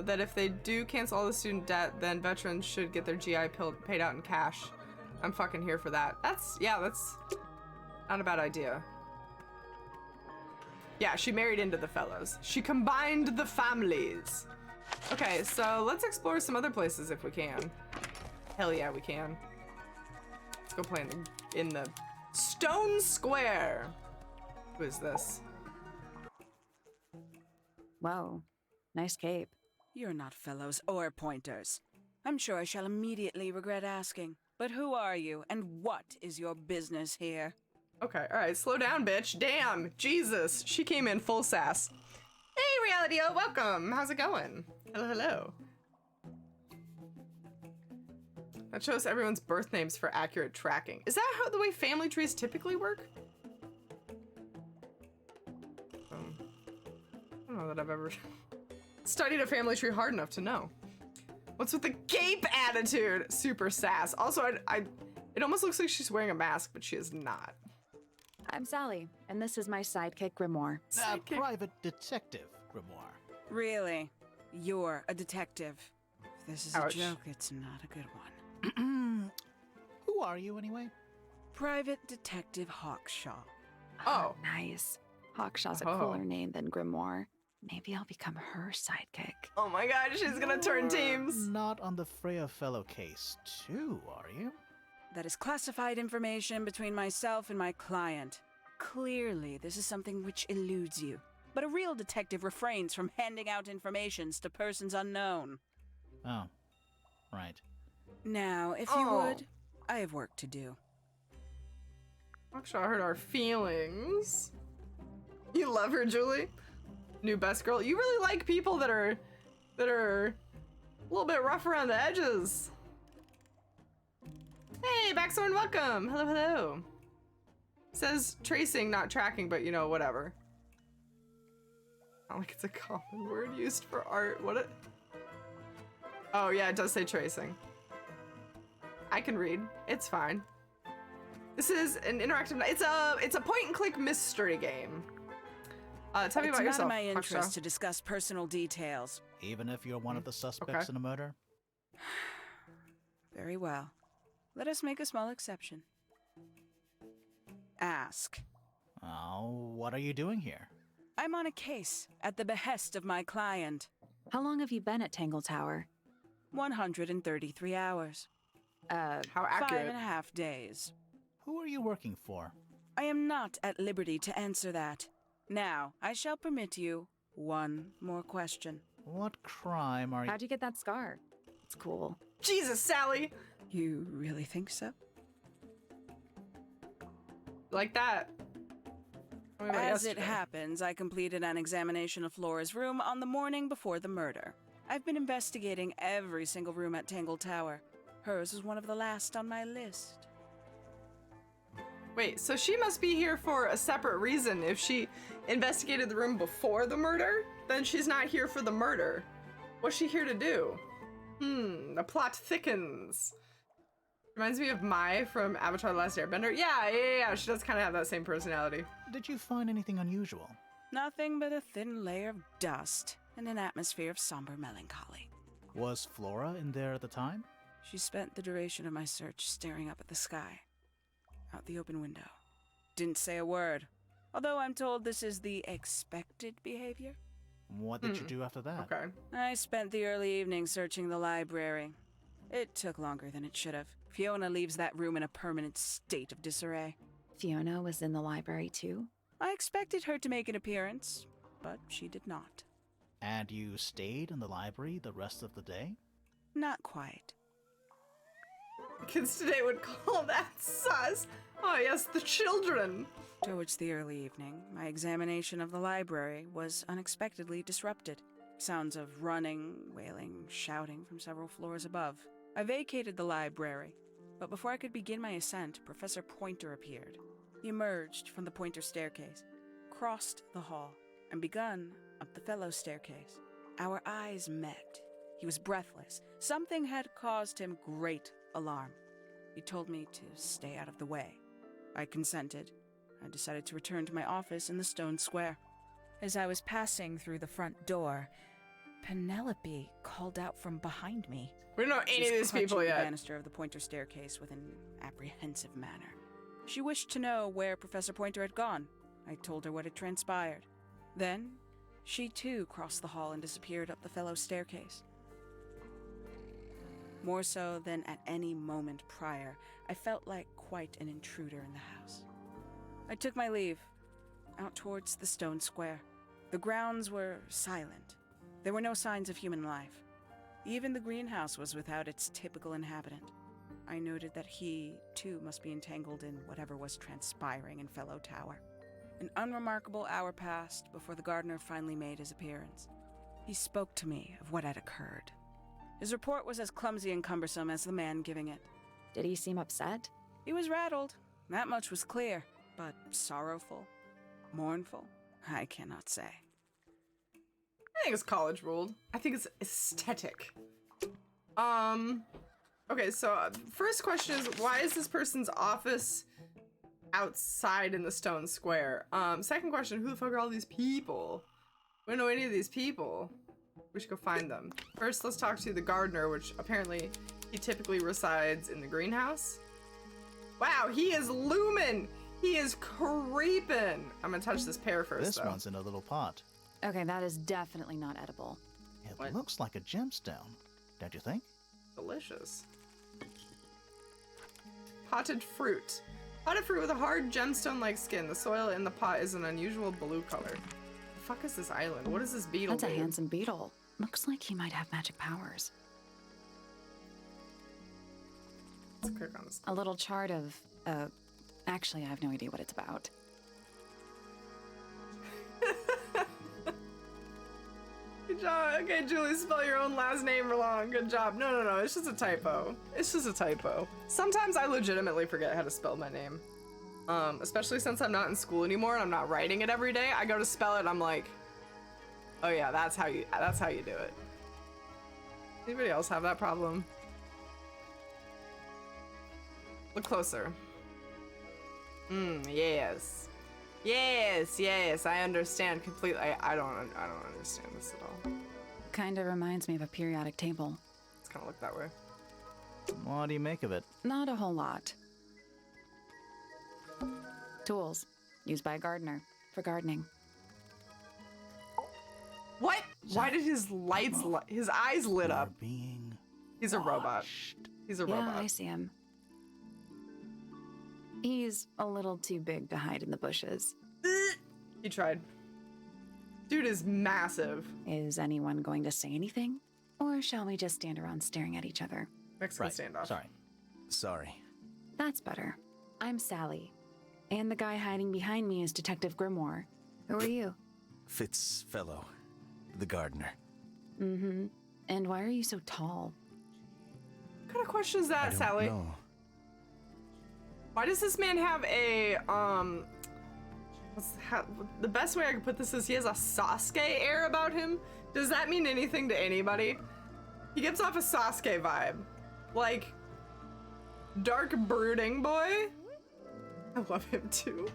that if they do cancel all the student debt, then veterans should get their GI paid out in cash. I'm fucking here for that. That's not a bad idea. Yeah, she married into the fellows. She combined the families. Okay, so let's explore some other places if we can. Hell yeah, we can. Let's go play in the Stone Square. Who is this? Whoa, nice cape. You're not fellows or pointers. I'm sure I shall immediately regret asking. But who are you, and what is your business here? Okay, all right, slow down, bitch. Damn, Jesus, she came in full sass. Hey, Reality-O, welcome. How's it going? Hello, hello. That shows everyone's birth names for accurate tracking. Is that how the way family trees typically work? I don't know that I've ever studied a family tree hard enough to know. What's with the gape attitude? Super sass. Also, it almost looks like she's wearing a mask, but she is not. I'm Sally, and this is my sidekick, Grimoire. Private detective, Grimoire. Really? You're a detective. If this is Ouch. a joke, it's not a good one. Who are you, anyway? Private Detective Hawkshaw. Oh. Nice. Hawkshaw's a Oh. cooler name than Grimoire. Maybe I'll become her sidekick. Oh my god, she's gonna turn teams. Not on the Freya Fellow case, too, are you? That is classified information between myself and my client. Clearly, this is something which eludes you. But a real detective refrains from handing out informations to persons unknown. Oh, right. Now, if you would, I have work to do. Hawkshaw hurt our feelings. You love her, Julie? New best girl. You really like people that are a little bit rough around the edges. Hey, Backstone, welcome. Hello, hello. Says tracing, not tracking, but you know, whatever. Not like it's a common word used for art. Oh yeah, it does say tracing. I can read. It's fine. This is an interactive. It's a point and click mystery game. Tell me about yourself. It's not in my interest Hawkshaw. to discuss personal details. Even if you're one of the suspects in a murder? Very well. Let us make a small exception. Ask. Oh, what are you doing here? I'm on a case at the behest of my client. How long have you been at Tangle Tower? 133 hours. How accurate? 5.5 days. Who are you working for? I am not at liberty to answer that. Now, I shall permit you one more question. What crime are you... How'd you get that scar? It's cool. Jesus, Sally. You really think so? Like that. Tell me about As it yesterday. happens, I completed an examination of Flora's room on the morning before the murder. I've been investigating every single room at Tangle Tower. Hers was one of the last on my list. Wait, so she must be here for a separate reason. If she investigated the room before the murder, then she's not here for the murder. What's she here to do? The plot thickens. Reminds me of Mai from Avatar: The Last Airbender. Yeah, she does kind of have that same personality. Did you find anything unusual? Nothing but a thin layer of dust and an atmosphere of somber melancholy. Was Flora in there at the time? She spent the duration of my search staring up at the sky, out the open window. Didn't say a word, although I'm told this is the expected behavior. What did you do after that? Okay. I spent the early evening searching the library. It took longer than it should have. Fiona leaves that room in a permanent state of disarray. Fiona was in the library too? I expected her to make an appearance, but she did not. And you stayed in the library the rest of the day? Not quite. Kids today would call that sus. Oh yes, the children. Towards the early evening, my examination of the library was unexpectedly disrupted. Sounds of running, wailing, shouting from several floors above. I vacated the library, but before I could begin my ascent, Professor Pointer appeared. He emerged from the Pointer staircase, crossed the hall, and begun up the Fellows staircase. Our eyes met. He was breathless. Something had caused him great alarm. He told me to stay out of the way. I consented. I decided to return to my office in the stone square. As I was passing through the front door, Penelope called out from behind me. We don't know any of these people The yet. banister of the Pointer staircase with an apprehensive manner. She wished to know where Professor Pointer had gone. I told her what had transpired. Then, she too crossed the hall and disappeared up the Fellows staircase. More so than at any moment prior, I felt like quite an intruder in the house. I took my leave, out towards the stone square. The grounds were silent. There were no signs of human life. Even the greenhouse was without its typical inhabitant. I noted that he, too, must be entangled in whatever was transpiring in Fellow Tower. An unremarkable hour passed before the gardener finally made his appearance. He spoke to me of what had occurred. His report was as clumsy and cumbersome as the man giving it. Did he seem upset? He was rattled, that much was clear, but sorrowful, mournful, I cannot say. I think it's college ruled. I think it's aesthetic. Okay, so first question is, why is this person's office outside in the stone square? Second question, who the fuck are all these people? We don't know any of these people. We should go find them. First, let's talk to the gardener, which apparently he typically resides in the greenhouse. Wow, he is looming! He is creeping! I'm gonna touch this pear first, This though. one's in a little pot. Okay, that is definitely not edible. It What? looks like a gemstone, don't you think? Delicious. Potted fruit. Potted fruit with a hard gemstone-like skin. The soil in the pot is an unusual blue color. The fuck is this island? What is this beetle? That's a dude? handsome beetle. Looks like he might have magic powers. Let's click on this. A little chart of, actually, I have no idea what it's about. Good job. Okay, Julie, spell your own last name wrong. Good job. No. It's just a typo. It's just a typo. Sometimes I legitimately forget how to spell my name. Especially since I'm not in school anymore and I'm not writing it every day. I go to spell it and I'm like, oh yeah, that's how you do it. Anybody else have that problem? Look closer. Yes. Yes, I understand completely. I don't understand this at all. Kinda reminds me of a periodic table. It's kind of look that way. What do you make of it? Not a whole lot. Tools. Used by a gardener. For gardening. What? Why did his lights, his eyes lit up? You're being He's a robot. watched. He's a Yeah, robot. I see him. He's a little too big to hide in the bushes. He tried. Dude is massive. Is anyone going to say anything? Or shall we just stand around staring at each other? Mexican Right. standoff. Sorry. That's better. I'm Sally. And the guy hiding behind me is Detective Grimoire. Who are you? Fitzfellow, the gardener. Mm-hmm. And why are you so tall? What kind of question is I that, don't Sally? know. Why does this man have a the best way I could put this is he has a Sasuke air about him. Does that mean anything to anybody? He gives off a Sasuke vibe. Like, dark brooding boy. I love him too.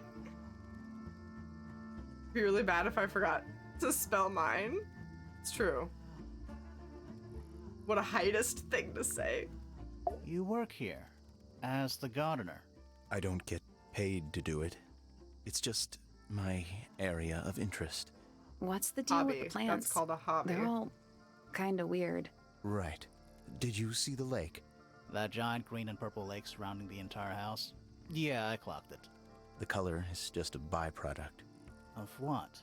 It'd be really bad if I forgot to spell mine. It's true. What a heightest thing to say. You work here as the gardener. I don't get paid to do it. It's just my area of interest. What's the deal Hobby. with the plants? That's called a hobby. They're all kind of weird. Right. Did you see the lake? That giant green and purple lake surrounding the entire house? Yeah, I clocked it. The color is just a byproduct. Of what?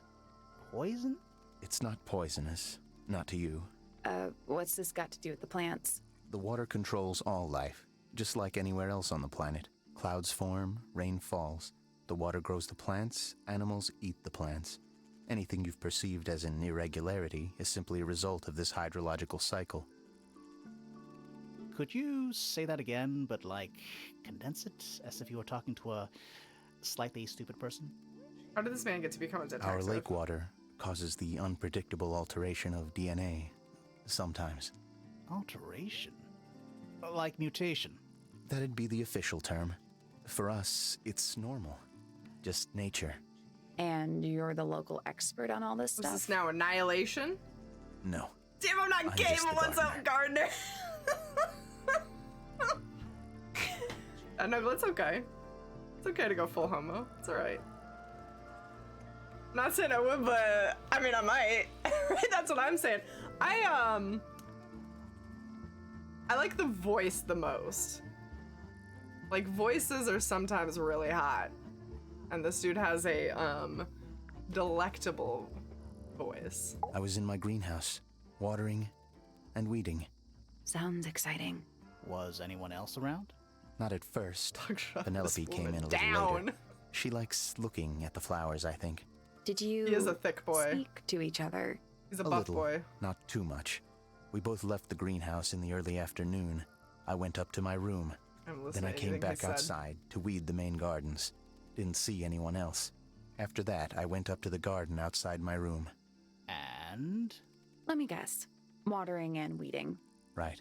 Poison? It's not poisonous. Not to you. What's this got to do with the plants? The water controls all life, just like anywhere else on the planet. Clouds form, rain falls. The water grows the plants, animals eat the plants. Anything you've perceived as an irregularity is simply a result of this hydrological cycle. Could you say that again, but condense it as if you were talking to a slightly stupid person? How did this man get to become a detective? Our lake water causes the unpredictable alteration of DNA, sometimes. Alteration? Like mutation? That'd be the official term. For us, it's normal. Just nature. And you're the local expert on all this Is stuff? this now annihilation? No. Damn, I'm not I'm gay, just but the what's up, Gardner? No, it's okay. It's okay to go full homo. It's alright. Not saying I would, but I mean I might. Right? That's what I'm saying. I like the voice the most. Like, voices are sometimes really hot. And this dude has a delectable voice. I was in my greenhouse, watering and weeding. Sounds exciting. Was anyone else around? Not at first. Shut Penelope this came in woman a little down. later. She likes looking at the flowers, I think. Did you He is a thick boy. speak to each other? He's a A buff little, boy. not too much. We both left the greenhouse in the early afternoon. I went up to my room. I'm Then listening I to came anything he back said. outside to weed the main gardens. Didn't see anyone else. After that, I went up to the garden outside my room. And? Let me guess. Watering and weeding. Right.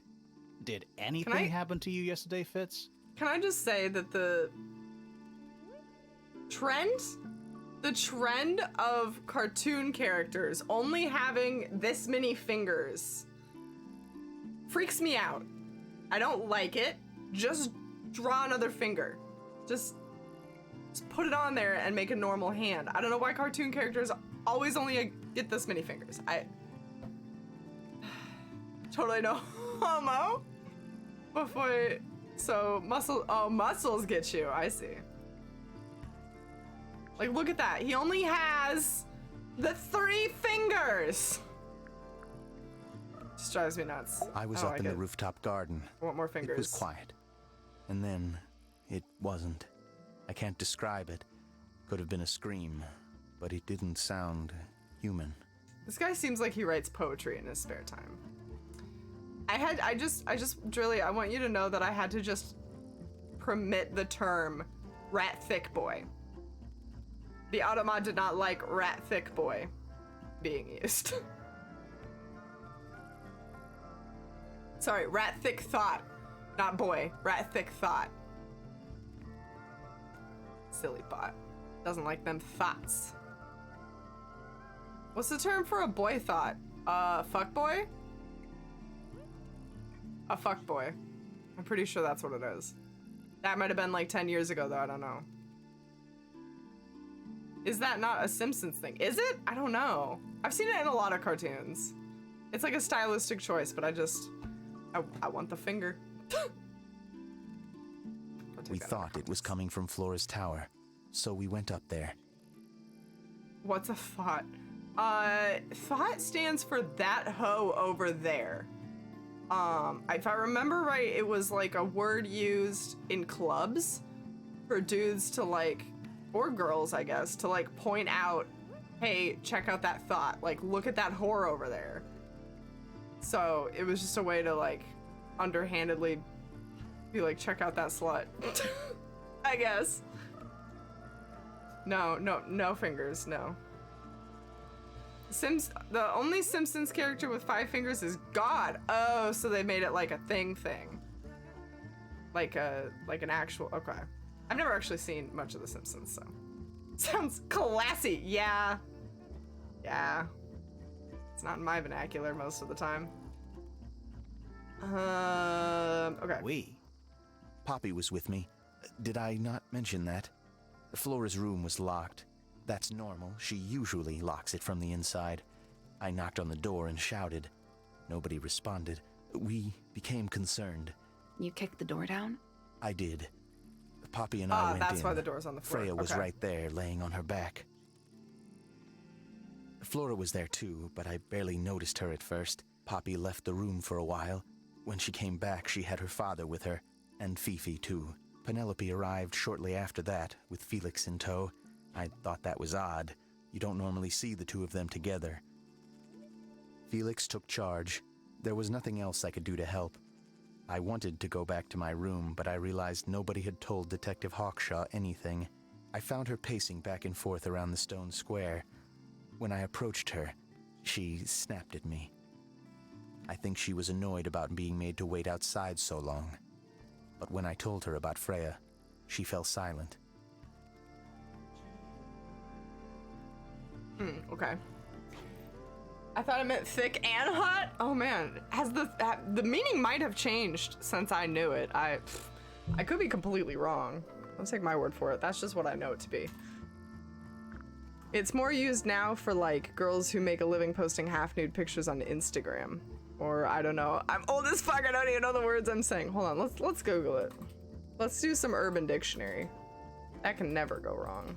Did anything I- happen to you yesterday, Fitz? Can I just say that the trend of cartoon characters only having this many fingers freaks me out. I don't like it. Just draw another finger. Just put it on there and make a normal hand. I don't know why cartoon characters always only get this many fingers. I totally no homo. Before, so muscles get you. I see. Like, look at that. He only has the 3 fingers. Just drives me nuts. I was don't up like in the it. rooftop garden. I want more fingers. It was quiet. And then, it wasn't. I can't describe it. Could have been a scream, but it didn't sound human. This guy seems like he writes poetry in his spare time. I want you to know that I had to just permit the term rat thick boy. The Automa did not like rat thick boy being used. Sorry, rat thick thought. Not boy, rat thick thought. Silly bot. Doesn't like them thoughts. What's the term for a boy thought? Fuck boy? A fuck boy. I'm pretty sure that's what it is. That might have been like 10 years ago though, I don't know. Is that not a Simpsons thing? Is it? I don't know. I've seen it in a lot of cartoons. It's like a stylistic choice, but I want the finger. We thought it was coming from Flora's tower, so we went up there. What's a thought? Thought stands for that hoe over there. If I remember right, it was like a word used in clubs for dudes to like, or girls, I guess, to like point out, hey, check out that thought. Like, look at that whore over there. So it was just a way to like underhandedly be like, check out that slut. I guess. No fingers, no. The only Simpsons character with 5 fingers is God. Oh, so they made it like a thing. Like an actual, okay. I've never actually seen much of The Simpsons, so. Sounds classy, yeah. Yeah. It's not in my vernacular most of the time. Okay. We? Poppy was with me. Did I not mention that? Flora's room was locked. That's normal. She usually locks it from the inside. I knocked on the door and shouted. Nobody responded. We became concerned. You kicked the door down? I did. Poppy and I went that's in. why the door's on the floor. Freya was Okay. right there, laying on her back. Flora was there too, but I barely noticed her at first. Poppy left the room for a while. When she came back, she had her father with her, and Fifi too. Penelope arrived shortly after that, with Felix in tow. I thought that was odd. You don't normally see the two of them together. Felix took charge. There was nothing else I could do to help. I wanted to go back to my room, but I realized nobody had told Detective Hawkshaw anything. I found her pacing back and forth around the stone square. When I approached her, she snapped at me. I think she was annoyed about being made to wait outside so long. But when I told her about Freya, she fell silent. Okay. I thought it meant thick and hot. Oh man, has the meaning might have changed since I knew it. I could be completely wrong. Don't take my word for it. That's just what I know it to be. It's more used now for like girls who make a living posting half-nude pictures on Instagram, or I don't know. I'm old as fuck. I don't even know the words I'm saying. Hold on. Let's Google it. Let's do some Urban Dictionary. That can never go wrong.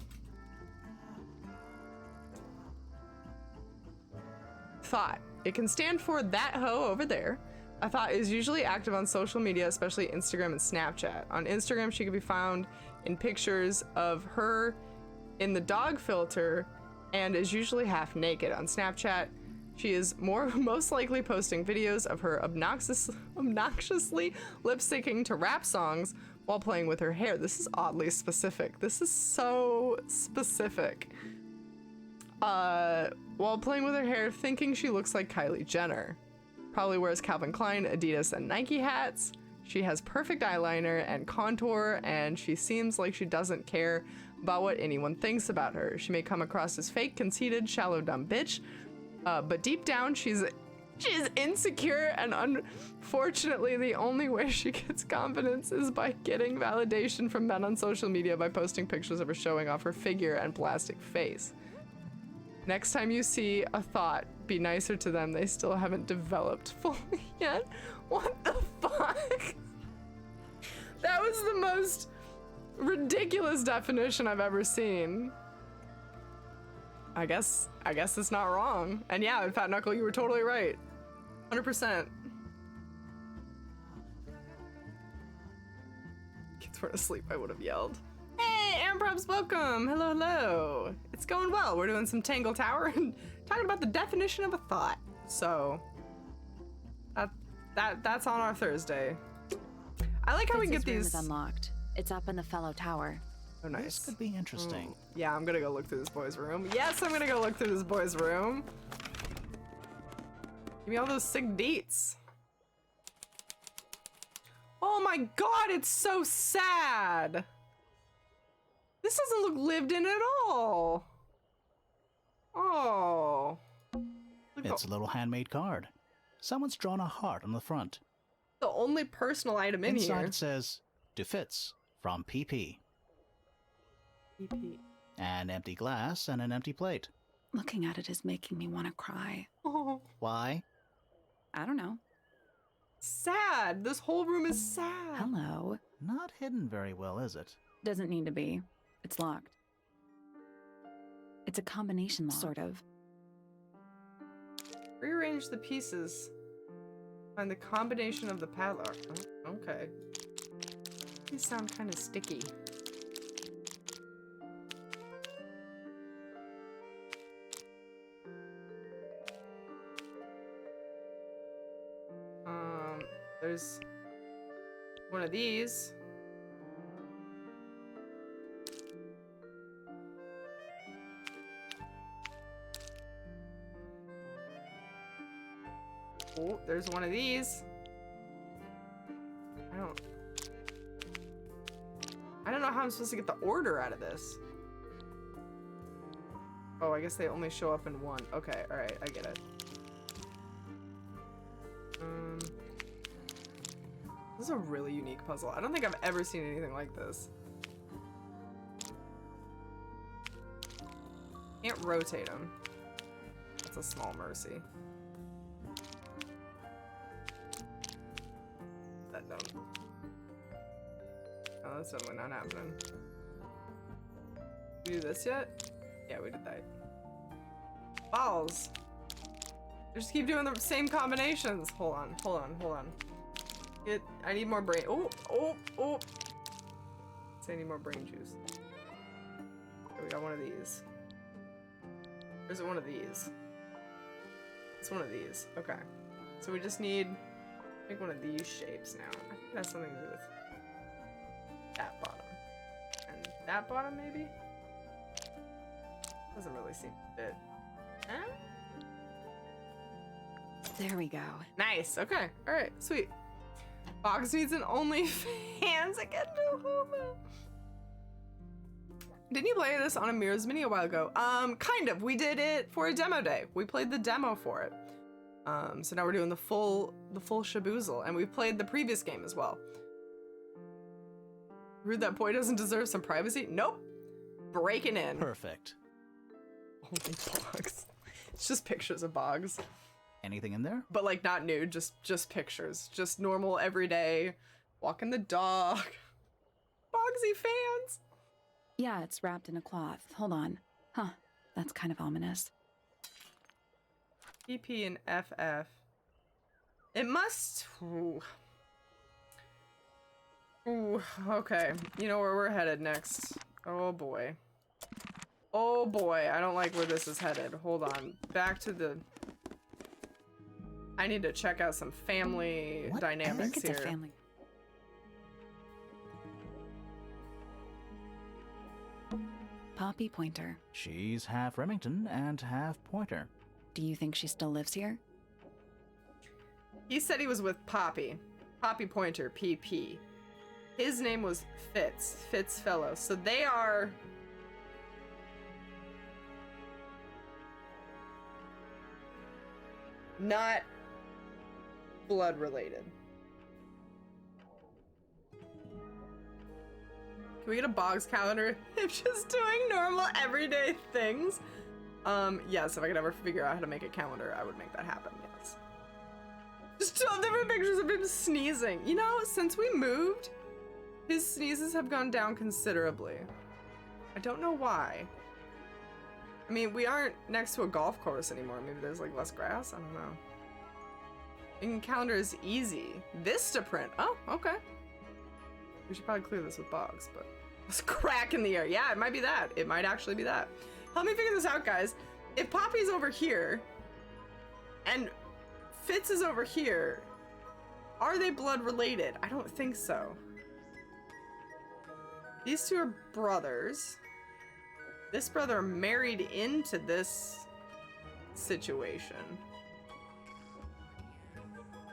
Thought. It can stand for that hoe over there. A thought is usually active on social media, especially Instagram and Snapchat. On Instagram, she can be found in pictures of her in the dog filter and is usually half naked. On Snapchat, she is most likely posting videos of her obnoxiously lip-syncing to rap songs while playing with her hair. This is oddly specific. This is so specific. While playing with her hair, thinking she looks like Kylie Jenner. Probably wears Calvin Klein, Adidas, and Nike hats. She has perfect eyeliner and contour, and she seems like she doesn't care about what anyone thinks about her. She may come across as fake, conceited, shallow, dumb bitch, but deep down, she's insecure, and unfortunately, the only way she gets confidence is by getting validation from men on social media by posting pictures of her showing off her figure and plastic face. Next time you see a thought, be nicer to them. They still haven't developed fully yet. What the fuck? That was the most ridiculous definition I've ever seen. I guess it's not wrong. And yeah, Fat Knuckle, you were totally right. 100%. Kids weren't asleep, I would have yelled. Hey, Amprobs, welcome. Hello, hello. It's going well. We're doing some Tangle Tower and talking about the definition of a thought. So that's on our Thursday. I like how we get Room these. is unlocked. It's up in the fellow tower. Oh, nice. This could be interesting. Yeah, I'm gonna go look through this boy's room. Yes, I'm gonna go look through this boy's room. Give me all those sick deets. Oh my god, it's so sad. This doesn't look lived in at all. Oh. It's a little handmade card. Someone's drawn a heart on the front. The only personal item in Inside here. it says, "To Fitz from PP." EP. An empty glass and an empty plate. Looking at it is making me want to cry. Oh, Why? I don't know. sad. This whole room is sad. Hello. Not hidden very well, is it? Doesn't need to be. It's locked. It's a combination lock. Sort of. Rearrange the pieces. Find the combination of the padlock. Oh, okay. These sound kind of sticky. There's one of these. Oh, there's one of these. I don't know how I'm supposed to get the order out of this. Oh, I guess they only show up in one. Okay, alright, I get it. This is a really unique puzzle. I don't think I've ever seen anything like this. Can't rotate them. That's a small mercy. them. Oh, that's definitely not happening. Did we do this yet? Yeah, we did that. Balls. They just keep doing the same combinations. Hold on. I need more brain. Oh. I need more brain juice. Okay, we got one of these. Or is it one of these? It's one of these. Okay. So we just need make one of these shapes now. I think that's something to do with that bottom. And that bottom maybe? Doesn't really seem to fit. Huh? There we go. Nice. Okay. All right. Sweet. Boggs needs an OnlyFans again. No homo. Didn't you play this on a Mirrors Mini a while ago? Kind of. We did it for a demo day. We played the demo for it. So now we're doing the full shaboozle, and we played the previous game as well. Rude that boy doesn't deserve some privacy? Nope. Breaking in. Perfect. Only Boggs. It's just pictures of Boggs. Anything in there? But like not nude, just pictures. Just normal everyday walking the dog. Boggsy fans. Yeah, it's wrapped in a cloth. Hold on. Huh, that's kind of ominous. PP and FF. It must... Ooh. Ooh, okay. You know where we're headed next. Oh boy. Oh boy, I don't like where this is headed. Hold on. Back to the... I need to check out some family dynamics I think it's here. a family. Poppy Pointer. She's half Remington and half Pointer. Do you think she still lives here? He said he was with Poppy. Poppy Pointer, PP. His name was Fitzfellow. So they are... not blood related. Can we get a Boggs calendar? I'm just doing normal everyday things. Yes, if I could ever figure out how to make a calendar, I would make that happen, yes. Just 12 different pictures of him sneezing. You know, since we moved, his sneezes have gone down considerably. I don't know why. I mean, we aren't next to a golf course anymore. Maybe there's like less grass? I don't know. Making calendar is easy. Vistaprint. Oh, okay. We should probably clear this with Boggs, but let's crack in the air. Yeah, it might be that. It might actually be that. Help me figure this out, guys. If Poppy's over here and Fitz is over here, are they blood related? I don't think so. These two are brothers. This brother married into this situation.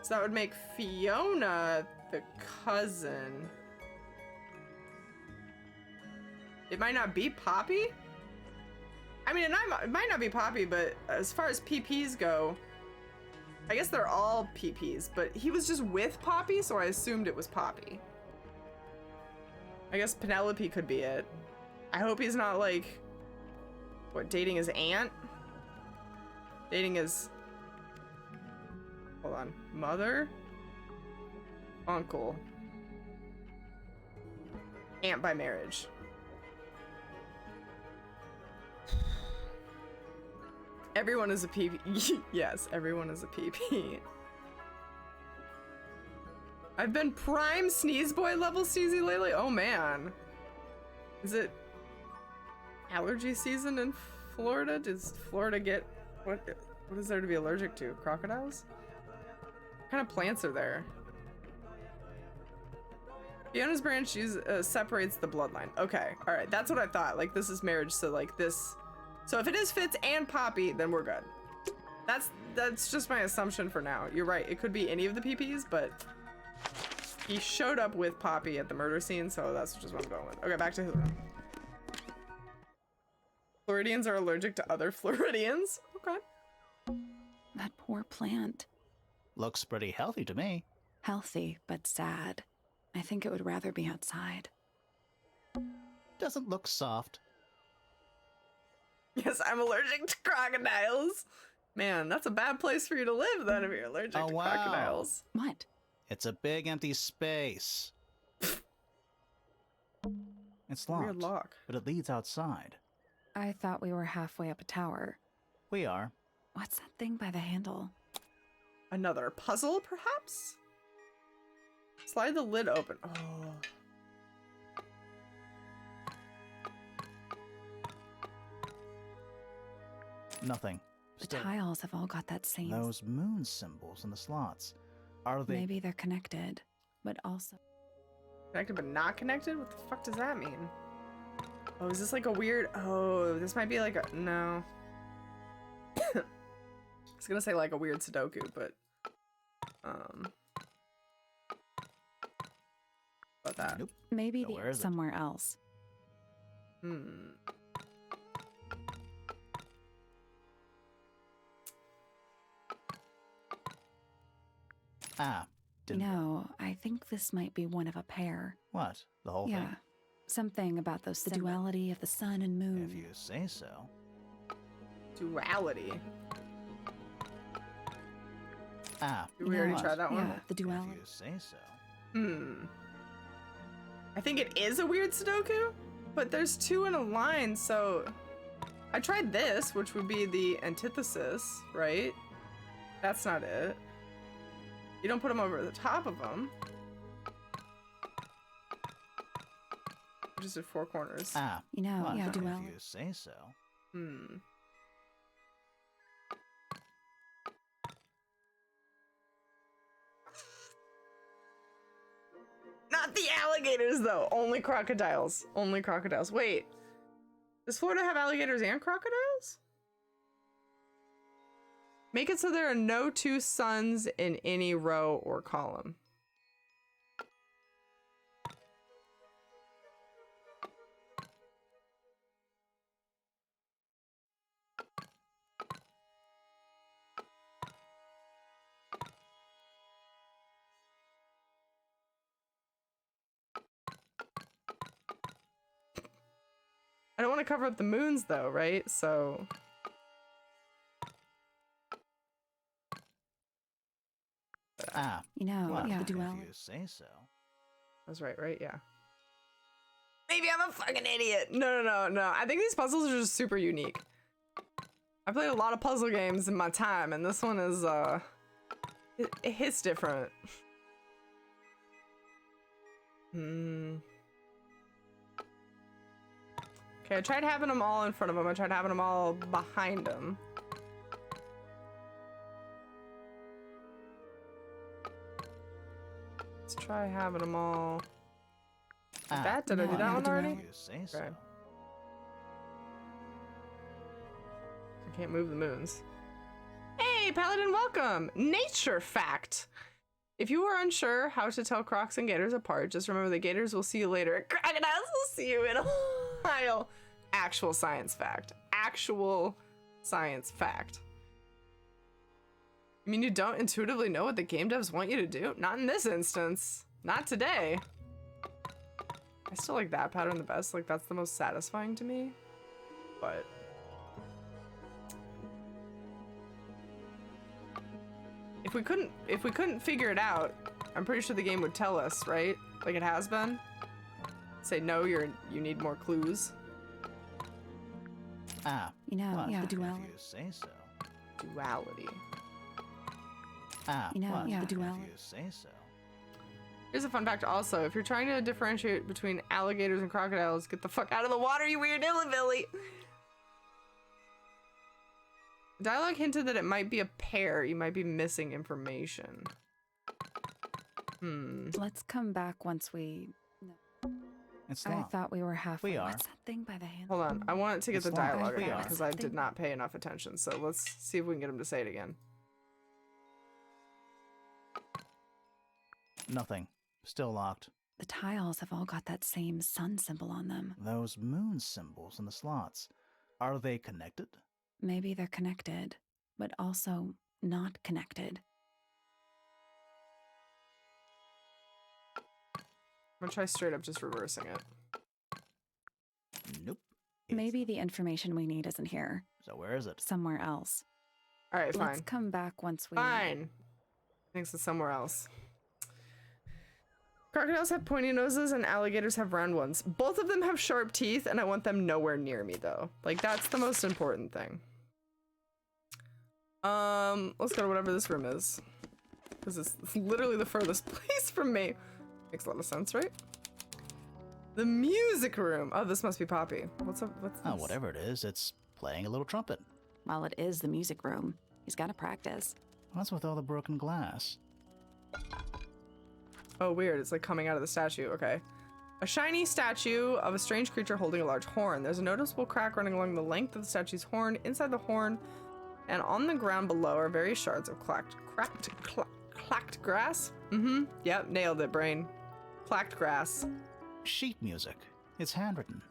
So that would make Fiona the cousin. It might not be Poppy? I mean, it might not be Poppy, but as far as PPs go, I guess they're all PPs, but he was just with Poppy, so I assumed it was Poppy. I guess Penelope could be it. I hope he's not like, what, dating his aunt? Dating his, hold on, mother? Uncle. Aunt by marriage. Everyone is a PP. Yes, everyone is a PP. I've been prime sneeze boy level sneezy lately. Oh man. Is it allergy season in Florida? Does Florida get what is there to be allergic to? Crocodiles? What kind of plants are there? Fiona's branch separates the bloodline. Okay, all right, that's what I thought. Like this is marriage, so like this. So if it is Fitz and Poppy, then we're good. That's just my assumption for now. You're right, it could be any of the PPs, but he showed up with Poppy at the murder scene, so that's just what I'm going with. Okay, back to his room. Floridians are allergic to other Floridians. Okay. That poor plant. Looks pretty healthy to me. Healthy, but sad. I think it would rather be outside. Doesn't look soft. Yes, I'm allergic to crocodiles. Man, that's a bad place for you to live then if you're allergic to crocodiles. What? It's a big empty space. It's locked, Weird lock. but it leads outside. I thought we were halfway up a tower. We are. What's that thing by the handle? Another puzzle, perhaps? Slide the lid open. Oh. Nothing. The Still, tiles have all got that same... those moon symbols in the slots. Are they... Maybe they're connected, but also... Connected but not connected? What the fuck does that mean? Oh, is this like a weird... Oh, this might be like a... No. I was gonna say like a weird Sudoku, but... About that. Nope. Maybe So where is it? somewhere else. Ah. You Didn't... know, I think this might be one of a pair. What? The whole Yeah. thing? Something about the duality of the sun and moon. If you say so. Duality. Ah. Did we already what? try that one? Yeah, the If duality. you say so. I think it is a weird Sudoku, but there's two in a line, so... I tried this, which would be the antithesis, right? That's not it. You don't put them over the top of them. Just at four corners. Ah. You know, What? yeah, If duality. you say so. Not the alligators, though. Only crocodiles. Only crocodiles. Wait. Does Florida have alligators and crocodiles? Make it so there are no two suns in any row or column. I don't want to cover up the moons though, right? So... Ah. You know, What? yeah, the If duality. you say so. That's right, right? Yeah. Maybe I'm a fucking idiot. No. I think these puzzles are just super unique. I played a lot of puzzle games in my time, and this one is, it hits different. Okay, I tried having them all in front of him. I tried having them all behind him. Let's try having them all... Ah. That? Did I do No, that one the already? If you say so. Okay. I can't move the moons. Hey, Paladin, welcome! Nature fact! If you are unsure how to tell crocs and gators apart, just remember the gators will see you later. Crocodiles will see you in a while. Actual science fact. Actual science fact. I mean, you don't intuitively know what the game devs want you to do? Not in this instance. Not today. I still like that pattern the best. Like, that's the most satisfying to me. But... If we couldn't figure it out, I'm pretty sure the game would tell us, right? Like it has been. Say no, you need more clues. Ah. You know, What? yeah, the If duality. you say so. Duality. Ah. You know, What? yeah, the If duality. you say so. Here's a fun fact also. If you're trying to differentiate between alligators and crocodiles, get the fuck out of the water, you weird illabilly! Dialogue hinted that it might be a pair. You might be missing information. Let's come back once we... It's I locked. thought we were halfway. We are. What's that thing by the handle? Hold on. I want to get the It's locked. dialogue We again are. because I did not pay enough attention. So let's see if we can get him to say it again. Nothing. Still locked. The tiles have all got that same sun symbol on them. Those moon symbols in the slots. Are they connected? Maybe they're connected, but also not connected. I'm gonna try straight up just reversing it. Nope. Maybe the information we need isn't here. So where is it? Somewhere else. All right, fine. Let's come back once we... Fine. Thanks to somewhere else. Crocodiles have pointy noses and alligators have round ones. Both of them have sharp teeth, and I want them nowhere near me, though. Like, that's the most important thing. Let's go to whatever this room is. Because it's literally the furthest place from me. Makes a lot of sense, right? The music room. Oh, this must be Poppy. What's up? What's this? Oh, whatever it is, it's playing a little trumpet. Well, it is the music room. He's got to practice. What's with all the broken glass? Oh, weird. It's like coming out of the statue. Okay. A shiny statue of a strange creature holding a large horn. There's a noticeable crack running along the length of the statue's horn. Inside the horn and on the ground below are various shards of clacked grass. Mm-hmm. Yep, nailed it, brain. Clacked grass. Sheet music. It's handwritten.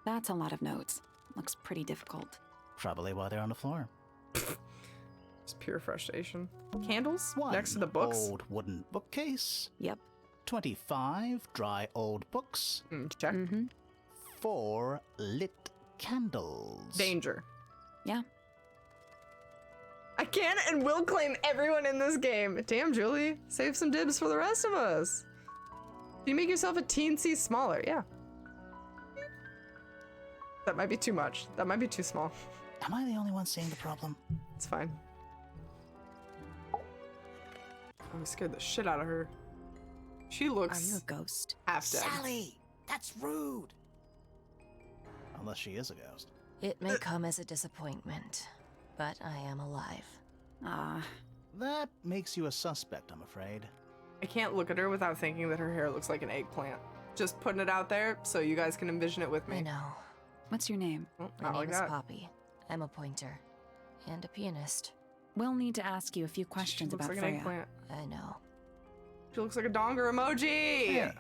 That's a lot of notes. Looks pretty difficult. Probably why they're on the floor. It's pure frustration. Candles One next to the books. old wooden bookcase. Yep. 25 dry old books. Check. Mm-hmm. 4 lit candles. Danger. Yeah. I can and will claim everyone in this game. Damn, Julie. Save some dibs for the rest of us. Can you make yourself a teensy smaller? Yeah. That might be too much. That might be too small. Am I the only one seeing the problem? It's fine. I scared the shit out of her. She Are looks you a ghost? half dead. Sally! That's rude! Unless she is a ghost. It may come as a disappointment, but I am alive. Ah, That makes you a suspect, I'm afraid. I can't look at her without thinking that her hair looks like an eggplant. Just putting it out there so you guys can envision it with me. I know. what's your name? Oh, My not name like is that. Poppy. I'm a pointer. And a pianist. We'll need to ask you a few questions She looks about like an Freya. eggplant. I know. She looks like a donger emoji. Hey,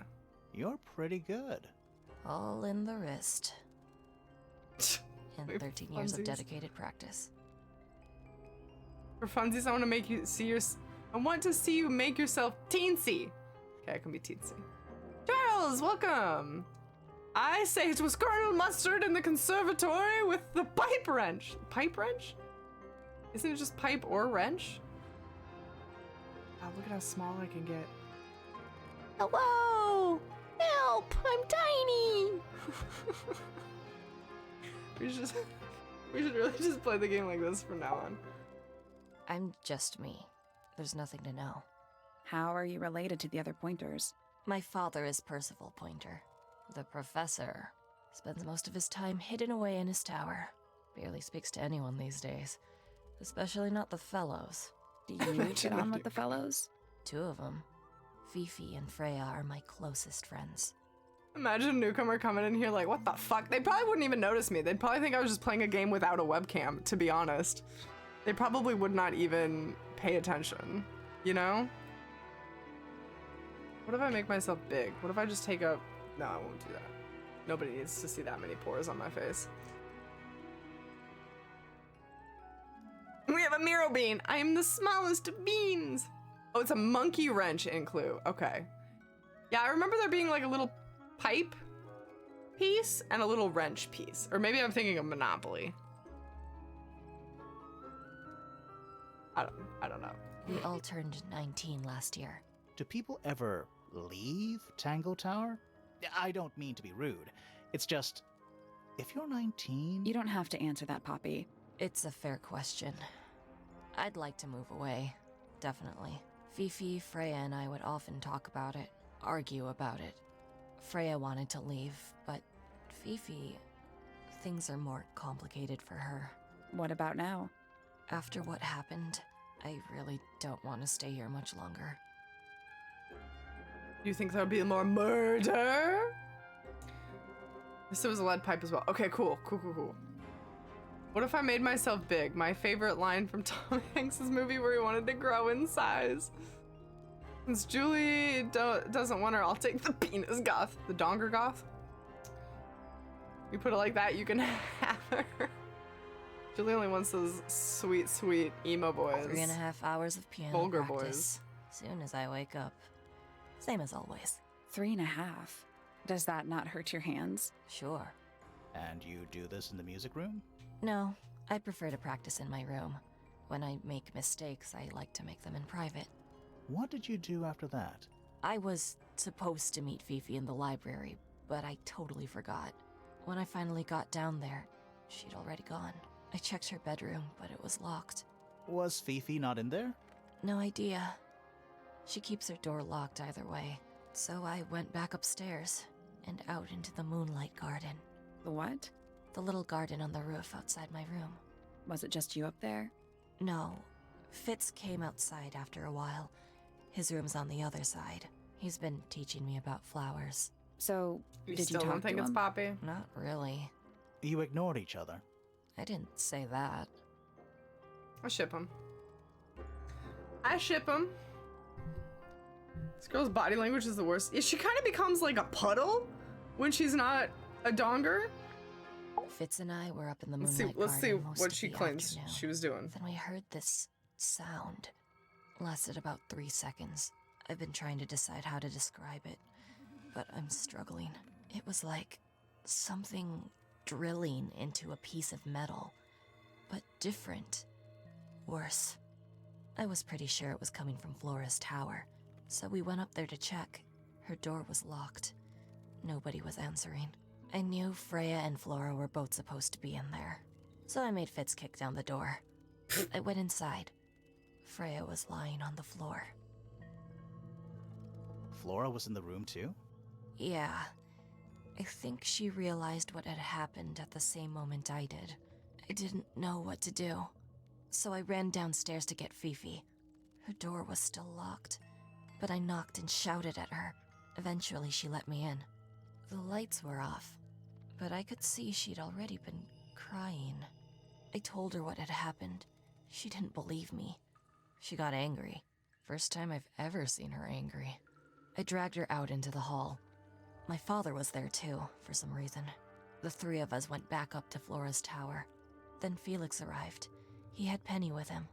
you're pretty good. All in the wrist. And Wait, 13 years of funsies. dedicated practice. For funsies, I want to make you see your. I want to see you make yourself teensy. Okay, I can be teensy. Charles, welcome. I say it was Colonel Mustard in the conservatory with the pipe wrench. Pipe wrench? Isn't it just pipe or wrench? Oh, look at how small I can get. Hello! Help! I'm tiny! we should really just play the game like this from now on. I'm just me. There's nothing to know. How are you related to the other pointers? My father is Percival Pointer. The professor spends most of his time hidden away in his tower. Barely speaks to anyone these days. Especially not the fellows. Do you get on with the fellows? 2 of them. Fifi and Freya are my closest friends. Imagine a newcomer coming in here like, what the fuck? They probably wouldn't even notice me. They'd probably think I was just playing a game without a webcam, to be honest. They probably would not even pay attention, you know? What if I make myself big? What if I just take up... No, I won't do that. Nobody needs to see that many pores on my face. We have a Miro bean. I am the smallest of beans. Oh, it's a monkey wrench in Clue. Okay. Yeah, I remember there being like a little pipe piece and a little wrench piece. Or maybe I'm thinking of Monopoly. I don't know. We all turned 19 last year. Do people ever leave Tangle Tower? I don't mean to be rude. It's just, if you're 19... You don't have to answer that, Poppy. It's a fair question. I'd like to move away. Definitely. Fifi, Freya, and I would often talk about it, argue about it. Freya wanted to leave, but Fifi... Things are more complicated for her. What about now? After what happened, I really don't want to stay here much longer. You think there'll be more murder? This was a lead pipe as well. Okay, cool. What if I made myself big? My favorite line from Tom Hanks' movie where he wanted to grow in size. Since Julie doesn't want her, I'll take the penis goth. The donger goth? You put it like that, you can have her. Julie only wants those sweet, sweet emo boys. 3.5 hours of piano Vulgar practice. Soon as I wake up. Same as always. 3.5. Does that not hurt your hands? Sure. And you do this in the music room? No, I prefer to practice in my room. When I make mistakes, I like to make them in private. What did you do after that? I was supposed to meet Fifi in the library, but I totally forgot. When I finally got down there, she'd already gone. I checked her bedroom, but it was locked. Was Fifi not in there? No idea. She keeps her door locked either way. So I went back upstairs and out into the moonlight garden. The what? The little garden on the roof outside my room. Was it just you up there? No. Fitz came outside after a while. His room's on the other side. He's been teaching me about flowers. So, You did still you talk don't think to it's him? Poppy? Not really. You ignored each other. I didn't say that. I ship him. I ship him. This girl's body language is the worst. Yeah, she kind of becomes like a puddle when she's not a donger. Fitz and I were up in the Let's moonlight see. Let's see garden most what of she the claims afternoon. she was doing. Then we heard this sound. Lasted about 3 seconds. I've been trying to decide how to describe it, but I'm struggling. It was like something drilling into a piece of metal, but different. Worse. I was pretty sure it was coming from Flora's tower, so we went up there to check. Her door was locked. Nobody was answering. I knew Freya and Flora were both supposed to be in there, so I made Fitz kick down the door. I went inside. Freya was lying on the floor. Flora was in the room too? Yeah. I think she realized what had happened at the same moment I did. I didn't know what to do, so I ran downstairs to get Fifi. Her door was still locked, but I knocked and shouted at her. Eventually, she let me in. The lights were off, but I could see she'd already been crying. I told her what had happened. She didn't believe me. She got angry. First time I've ever seen her angry. I dragged her out into the hall. My father was there too, for some reason. The 3 of us went back up to Flora's tower. Then Felix arrived. He had Penny with him.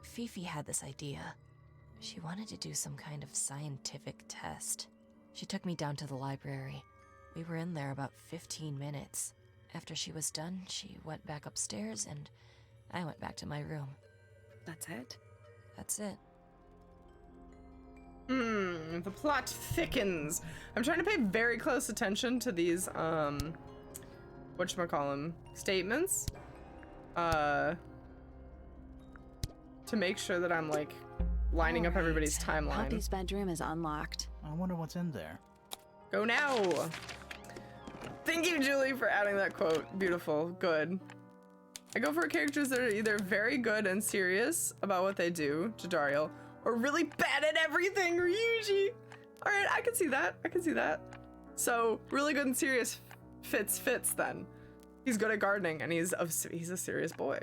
Fifi had this idea. She wanted to do some kind of scientific test. She took me down to the library. We were in there about 15 minutes. After she was done, she went back upstairs and I went back to my room. That's it? That's it. The plot thickens. I'm trying to pay very close attention to these, whatchamacallem, statements. To make sure that I'm, like, lining up everybody's timeline. Poppy's bedroom is unlocked. I wonder what's in there. Go now! Thank you, Julie, for adding that quote. Beautiful. Good. I go for characters that are either very good and serious about what they do, Jadariel, or really bad at everything, Ryuji. Alright, I can see that. I can see that. So, really good and serious fits then. He's good at gardening, and he's a serious boy.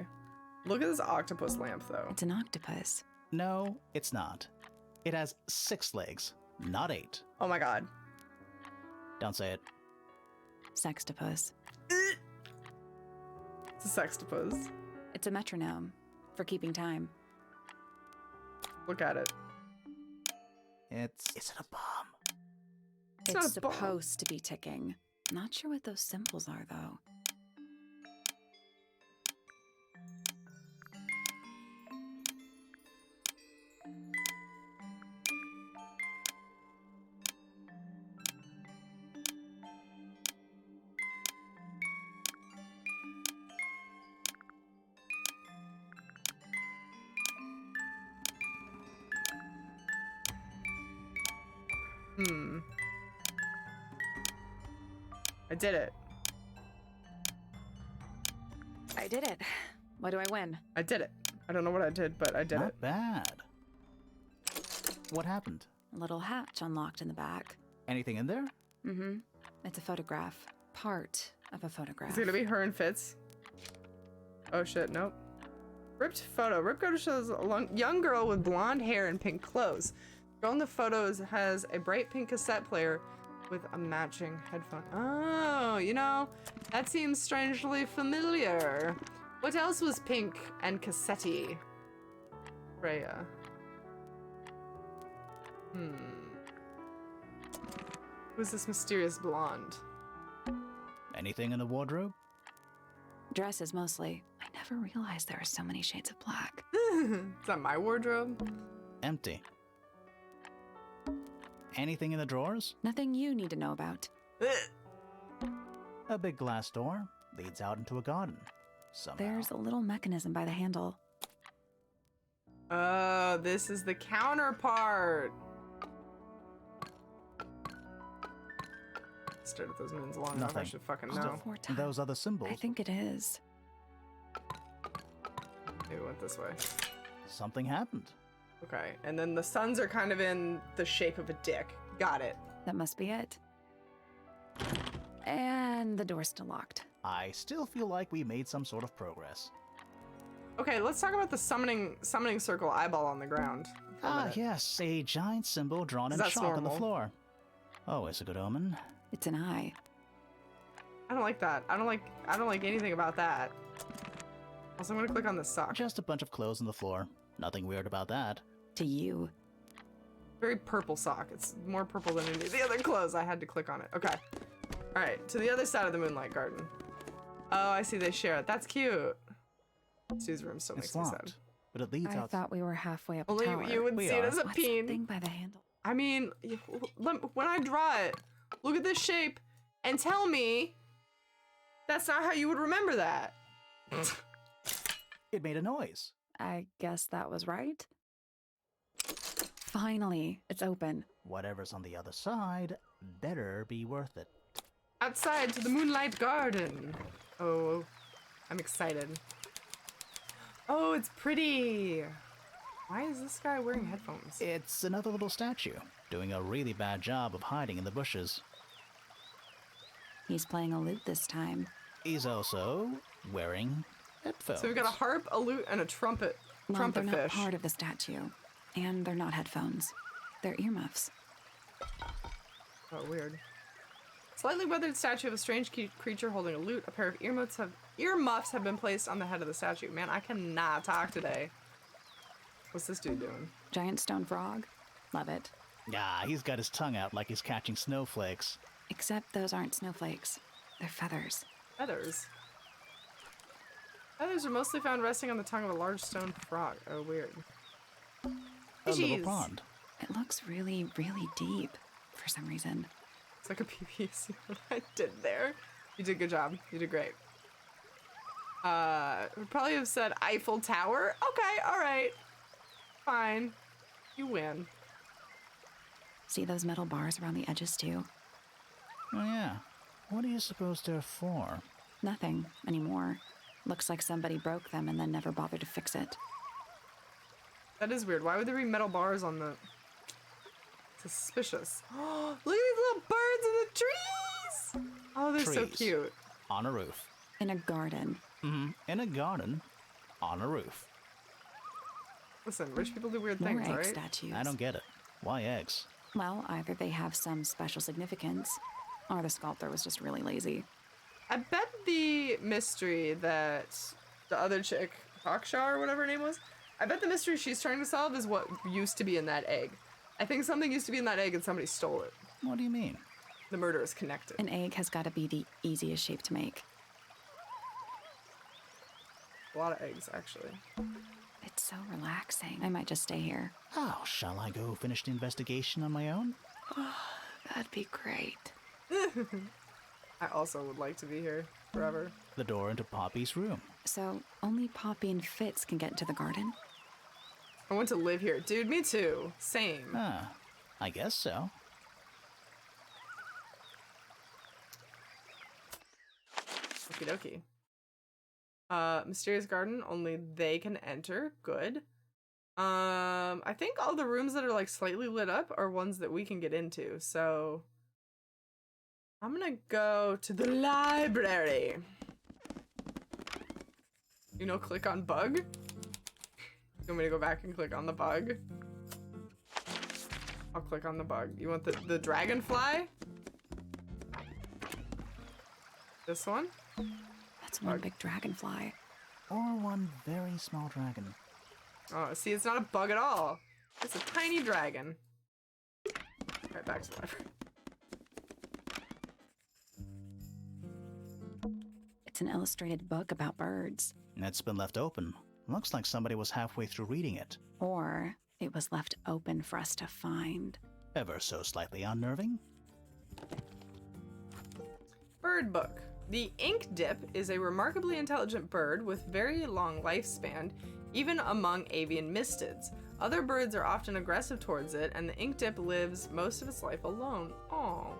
Look at this octopus lamp, though. It's an octopus. No, it's not. It has 6 legs, not 8. Oh my god. Don't say it. Sextopus. It's a sextopus. It's a metronome for keeping time. Look at it. Is it a bomb? It's not It's a bomb. supposed to be ticking. Not sure what those symbols are, though. I did it. I did it. What do I win? I did it. I don't know what I did, but I did Not it. bad. What happened? A little hatch unlocked in the back. Anything in there? Mm-hmm. It's a photograph. Part of a photograph. It's gonna be her and Fitz. Oh shit, nope. Ripped photo. Ripped photo shows a young girl with blonde hair and pink clothes. The girl in the photos has a bright pink cassette player with a matching headphone. Oh, you know, that seems strangely familiar. What else was pink and cassette-y? Freya. Who's this mysterious blonde? Anything in the wardrobe? Dresses mostly. I never realized there are so many shades of black. Is that my wardrobe? Empty. Anything in the drawers? Nothing you need to know about. A big glass door leads out into a garden. Somehow. There's a little mechanism by the handle. Oh, this is the counterpart. Stared at those moons long enough. I Nothing. should fucking Still know. 4 times. Those other symbols. I think it is. Maybe it went this way. Something happened. Okay, and then the suns are kind of in the shape of a dick. Got it. That must be it. And the door's still locked. I still feel like we made some sort of progress. Okay, let's talk about the summoning circle eyeball on the ground. for a Ah, minute. yes, a giant symbol drawn in That's chalk on the normal. floor. Always a good omen. It's an eye. I don't like that. I don't like anything about that. Also, I'm gonna click on this sock. Just a bunch of clothes on the floor. Nothing weird about that. To you. Very purple sock. It's more purple than any of the other clothes. I had to click on it. Okay. All right, to the other side of the moonlight garden. Oh, I see they share it. That's cute. Stu's room still It's makes me sad. locked, but it leads I out. thought we were halfway up the Only tower. you would We see it are. as a What's the peen. thing by the handle? I mean, when I draw it, look at this shape and tell me that's not how you would remember that. It made a noise. I guess that was right. Finally, it's open. Whatever's on the other side better be worth it. Outside to the moonlight garden. Oh, I'm excited. Oh, it's pretty. Why is this guy wearing headphones? It's another little statue, doing a really bad job of hiding in the bushes. He's playing a lute this time. He's also wearing headphones. So we've got a harp, a lute, and a trumpet. Well, Trumpet they're not fish. part of the statue. And they're not headphones. They're earmuffs. Oh, weird. Slightly weathered statue of a strange creature holding a lute. A pair of earmuffs have been placed on the head of the statue. Man, I cannot talk today. What's this dude doing? Giant stone frog. Love it. Ah, he's got his tongue out like he's catching snowflakes. Except those aren't snowflakes. They're feathers. Feathers. Feathers are mostly found resting on the tongue of a large stone frog. Oh, weird. A little Jeez. pond. It looks really, really deep for some reason. It's like a PVC. What I did there. You did a good job. You did great. Would probably have said Eiffel Tower. Okay, all right. Fine. You win. See those metal bars around the edges too? Oh yeah. What do you suppose they're for? Nothing anymore. Looks like somebody broke them and then never bothered to fix it. That is weird. Why would there be metal bars on the... Suspicious. Look at these little birds in the trees! Oh, they're so Trees. cute. On a roof. In a garden. In a garden. On a roof. Listen, rich people do weird More things, egg right? statues. I don't get it. Why eggs? Well, either they have some special significance, or the sculptor was just really lazy. I bet the mystery that the other chick, Haksha or whatever her name was, I bet the mystery she's trying to solve is what used to be in that egg. I think something used to be in that egg and somebody stole it. What do you mean? The murder is connected. An egg has got to be the easiest shape to make. A lot of eggs, actually. It's so relaxing. I might just stay here. Oh, shall I go finish the investigation on my own? That'd be great. I also would like to be here forever. The door into Poppy's room. So, only Poppy and Fitz can get into the garden? I want to live here. Dude, me too. Same. Ah, I guess so. Okie dokie. Mysterious garden, only they can enter. Good. I think all the rooms that are like slightly lit up are ones that we can get into, so I'm gonna go to the library. You know, click on bug. You want me to go back and click on the bug? I'll click on the bug. You want the dragonfly? This one? That's one big dragonfly. Or one very small dragon. Oh, see, it's not a bug at all. It's a tiny dragon. Alright, back to the library. It's an illustrated book about birds. It's been left open. Looks like somebody was halfway through reading it. Or it was left open for us to find. Ever so slightly unnerving. Bird book. The ink dip is a remarkably intelligent bird with very long lifespan, even among avian mystids. Other birds are often aggressive towards it, and the ink dip lives most of its life alone. Aww.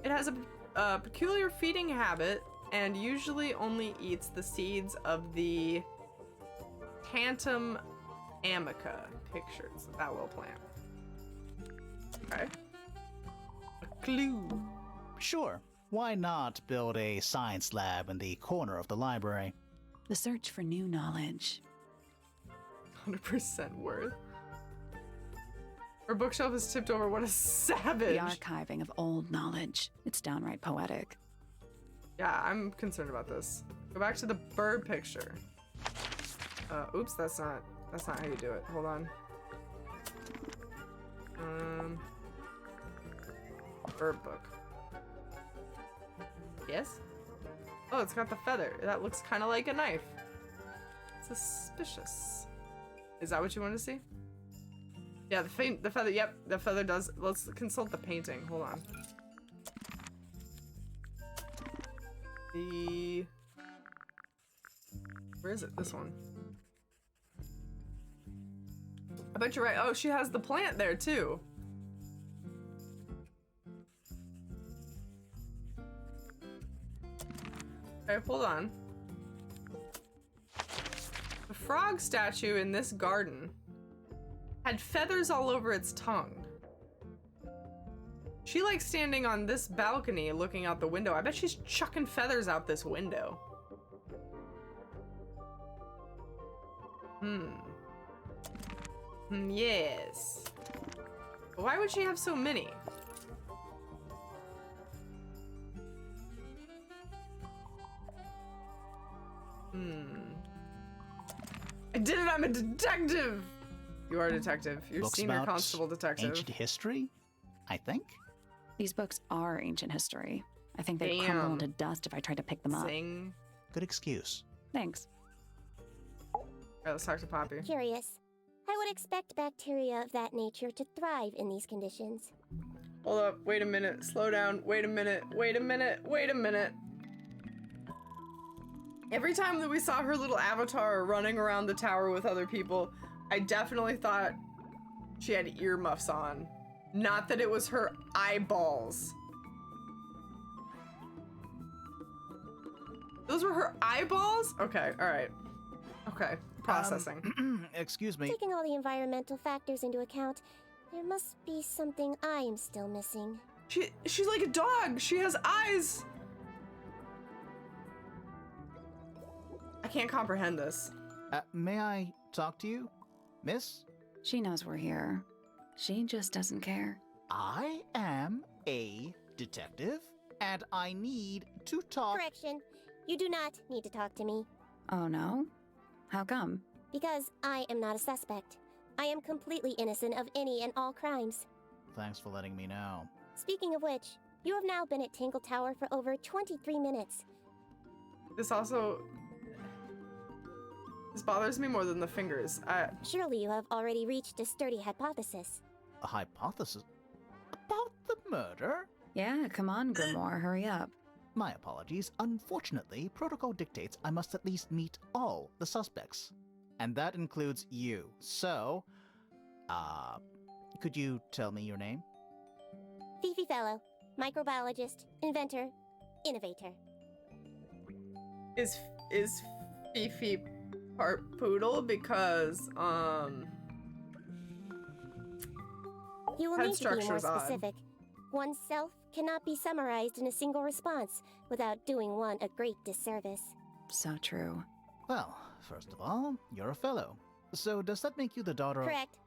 It has a peculiar feeding habit and usually only eats the seeds of the Tantum amica pictures of that little plant. Okay. A clue. Sure, why not build a science lab in the corner of the library? The search for new knowledge. 100% worth. Her bookshelf is tipped over. What a savage. The archiving of old knowledge. It's downright poetic. Yeah, I'm concerned about this. Go back to the bird picture. Oops, that's not how you do it. Hold on. Bird book. Yes? Oh, it's got the feather. That looks kind of like a knife. Suspicious. Is that what you want to see? Yeah, the feather, yep, the feather does. Let's consult the painting. Hold on. Where is it? This one. I bet you're right. Oh, she has the plant there too. Okay, hold on. The frog statue in this garden had feathers all over its tongue. She likes standing on this balcony looking out the window. I bet she's chucking feathers out this window. Yes. Why would she have so many? I did it! I'm a detective! You are a detective. You're Books senior about constable detective. Ancient history, I think. These books are ancient history. I think they'd crumble into dust if I tried to pick them up. Zing. Good excuse. Thanks. Alright, let's talk to Poppy. Curious. I would expect bacteria of that nature to thrive in these conditions. Hold up, wait a minute, slow down, wait a minute, wait a minute, wait a minute. Every time that we saw her little avatar running around the tower with other people, I definitely thought she had earmuffs on. Not that it was her eyeballs. Those were her eyeballs? Okay, alright. Okay, processing. Excuse me. Taking all the environmental factors into account, there must be something I am still missing. She's like a dog. She has eyes. I can't comprehend this. May I talk to you, miss? She knows we're here. She just doesn't care. I am a detective, and I need to talk. Correction. You do not need to talk to me. Oh no? How come? Because I am not a suspect. I am completely innocent of any and all crimes. Thanks for letting me know. Speaking of which, you have now been at Tangle Tower for over 23 minutes. This bothers me more than the fingers. Surely you have already reached a sturdy hypothesis. A hypothesis? About the murder? Yeah, come on, Grimoire, hurry up. My apologies. Unfortunately, protocol dictates I must at least meet all the suspects. And that includes you. So, could you tell me your name? Fifi Fellow, microbiologist, inventor, innovator. Is Fifi part poodle? Because You will head need to be structure more is odd. specific. Oneself cannot be summarized in a single response without doing one a great disservice. So true. Well, first of all, you're a fellow. So does that make you the daughter of... Correct.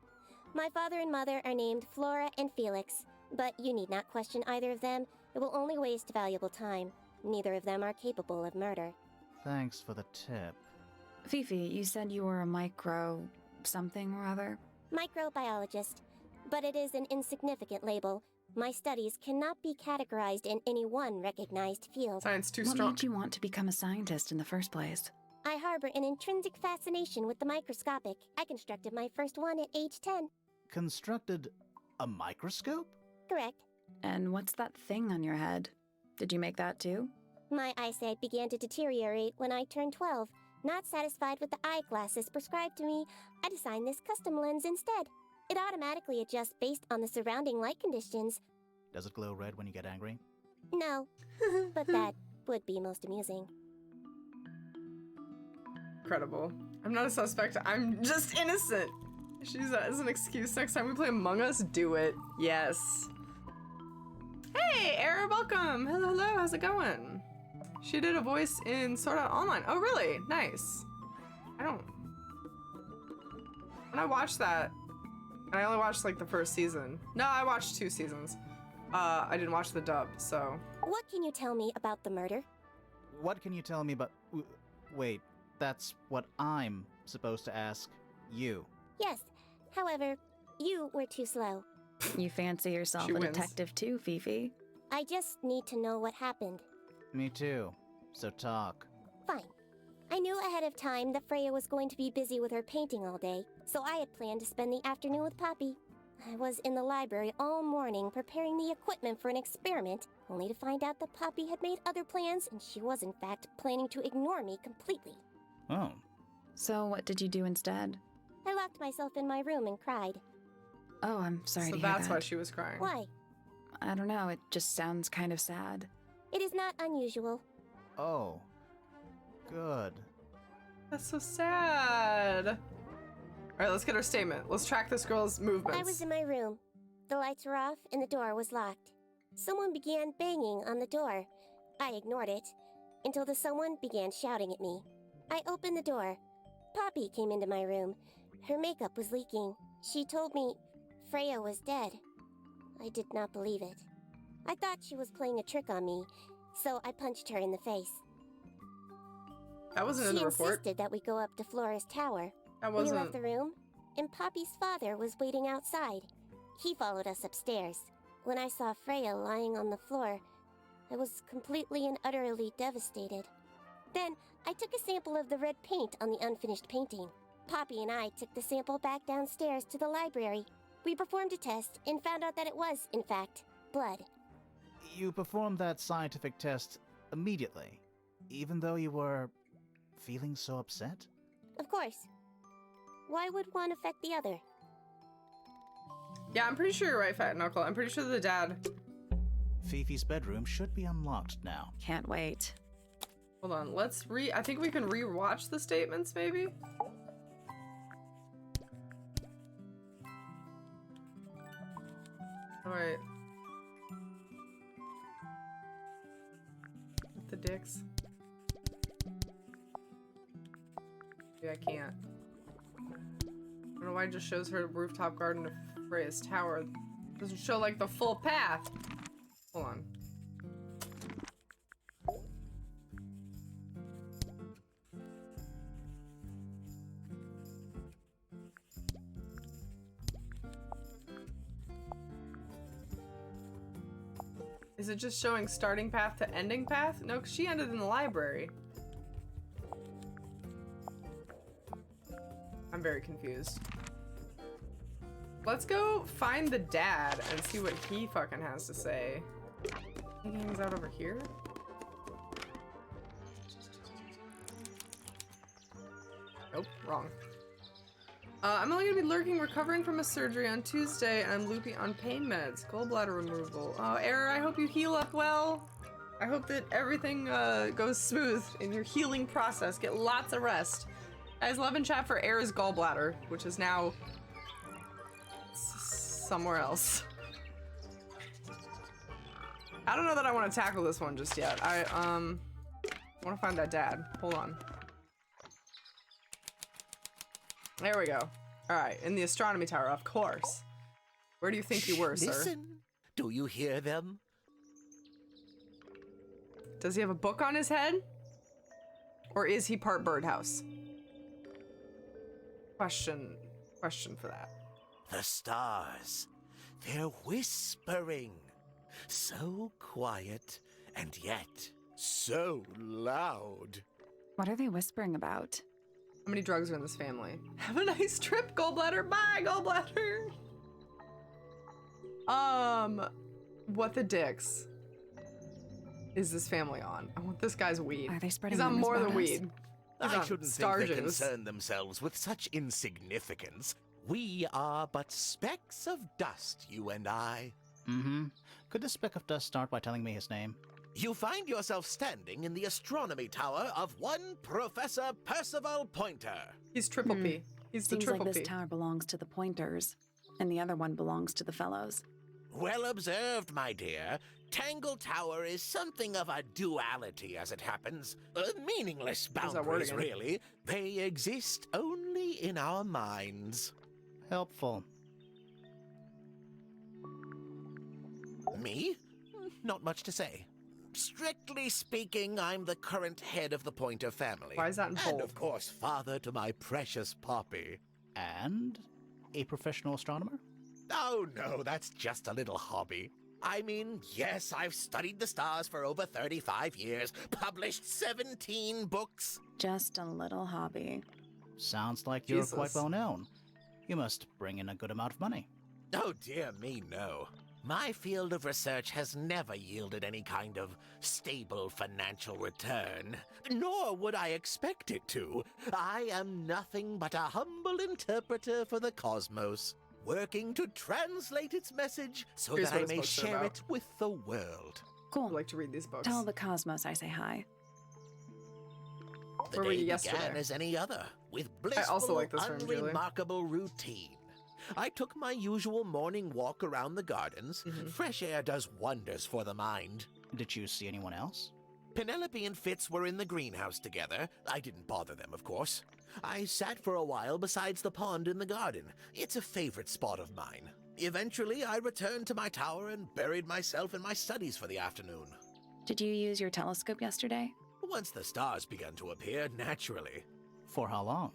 My father and mother are named Flora and Felix, but you need not question either of them. It will only waste valuable time. Neither of them are capable of murder. Thanks for the tip. Fifi, you said you were a micro... something or other? Microbiologist, but it is an insignificant label. My studies cannot be categorized in any one recognized field. Science too What strong. made you want to become a scientist in the first place? I harbor an intrinsic fascination with the microscopic. I constructed my first one at age 10. Constructed A microscope? Correct. And what's that thing on your head? Did you make that too? My eyesight began to deteriorate when I turned 12. Not satisfied with the eyeglasses prescribed to me, I designed this custom lens instead. It automatically adjusts based on the surrounding light conditions. Does it glow red when you get angry? No, but that would be most amusing. Incredible. I'm not a suspect. I'm just innocent. She uses that as an excuse. Next time we play Among Us, do it. Yes. Hey, Era, welcome. Hello, hello. How's it going? She did a voice in Sword Art Online. Oh, really? Nice. When I watched that, and I only watched like the first season. No, I watched 2 seasons. I didn't watch the dub, so. What can you tell me about the murder? What can you tell me about... Wait, that's what I'm supposed to ask you. Yes, however, you were too slow. You fancy yourself She a wins. detective too, Fifi? I just need to know what happened. Me too. So talk. Fine. I knew ahead of time that Freya was going to be busy with her painting all day, so I had planned to spend the afternoon with Poppy. I was in the library all morning preparing the equipment for an experiment, only to find out that Poppy had made other plans and she was in fact planning to ignore me completely. Oh. So what did you do instead? I locked myself in my room and cried. Oh, I'm sorry So to hear that's that. why she was crying. Why? I don't know, it just sounds kind of sad. It is not unusual. Oh. Good. That's so sad. All right, let's get her statement. Let's track this girl's movements. I was in my room. The lights were off and the door was locked. Someone began banging on the door. I ignored it until the someone began shouting at me. I opened the door. Poppy came into my room. Her makeup was leaking. She told me Freya was dead. I did not believe it. I thought she was playing a trick on me, so I punched her in the face. That wasn't in She the report. insisted that we go up to Flora's tower. That We wasn't. left the room, and Poppy's father was waiting outside. He followed us upstairs. When I saw Freya lying on the floor, I was completely and utterly devastated. Then, I took a sample of the red paint on the unfinished painting. Poppy and I took the sample back downstairs to the library. We performed a test and found out that it was, in fact, blood. You performed that scientific test immediately, even though you were feeling so upset? Of course. Why would one affect the other? Yeah, I'm pretty sure you're right, Fat Knuckle. I'm pretty sure the dad. Fifi's bedroom should be unlocked now. Can't wait. Hold on, let's I think we can re-watch the statements, maybe? Alright. The dicks. Yeah, I can't. I don't know why it just shows her rooftop garden of Freya's tower. It doesn't show like the full path. Hold on. Is it just showing starting path to ending path? No, because she ended in the library. I'm very confused. Let's go find the dad and see what he fucking has to say. He hangs out over here? Nope, wrong. I'm only gonna be lurking, recovering from a surgery on Tuesday, and I'm loopy on pain meds. Gallbladder removal. Oh, Error, I hope you heal up well. I hope that everything goes smooth in your healing process. Get lots of rest. Guys, love and chat for Error's gallbladder, which is now somewhere else. I don't know that I want to tackle this one just yet. I want to find that dad. Hold on. There we go. All right, in the astronomy tower, of course. Where do you think you were, sir? Listen. Do you hear them? Does he have a book on his head? Or is he part birdhouse? Question for that. The stars. They're whispering. So quiet, and yet so loud. What are they whispering about? How many drugs are in this family? Have a nice trip, gallbladder. Bye, gallbladder. What the dicks is this family on? I want this guy's weed. Are they spreading He's on rumors more than about us? weed. He's I on shouldn't star think they juice. concern themselves with such insignificance. We are but specks of dust, you and I. Mm-hmm. Could this speck of dust start by telling me his name? You find yourself standing in the astronomy tower of one Professor Percival Pointer. He's triple P. He's the Seems triple like this P. tower belongs to the Pointers, and the other one belongs to the Fellows. Well observed, my dear. Tangle Tower is something of a duality, as it happens. Meaningless that word boundaries, again? really. They exist only in our minds. Helpful. Me? Not much to say. Strictly speaking, I'm the current head of the Pointer family. Why is that in And bold? of course, father to my precious Poppy. And a professional astronomer? Oh no, that's just a little hobby. I mean, yes, I've studied the stars for over 35 years, published 17 books. Just a little hobby. Sounds like you're quite Jesus. well known. You must bring in a good amount of money. Oh dear me, no. My field of research has never yielded any kind of stable financial return, nor would I expect it to. I am nothing but a humble interpreter for the cosmos, working to translate its message so Here's that what I his may books are share about. it with the world. Cool. I like to read these books. Tell the cosmos I say hi. The Where were day you began yesterday? as any other, with also blissful, like this room, Julie. unremarkable routine. I took my usual morning walk around the gardens. Mhm. Fresh air does wonders for the mind. Did you see anyone else? Penelope and Fitz were in the greenhouse together. I didn't bother them, of course. I sat for a while besides the pond in the garden. It's a favorite spot of mine. Eventually, I returned to my tower and buried myself in my studies for the afternoon. Did you use your telescope yesterday? Once the stars began to appear, naturally. For how long?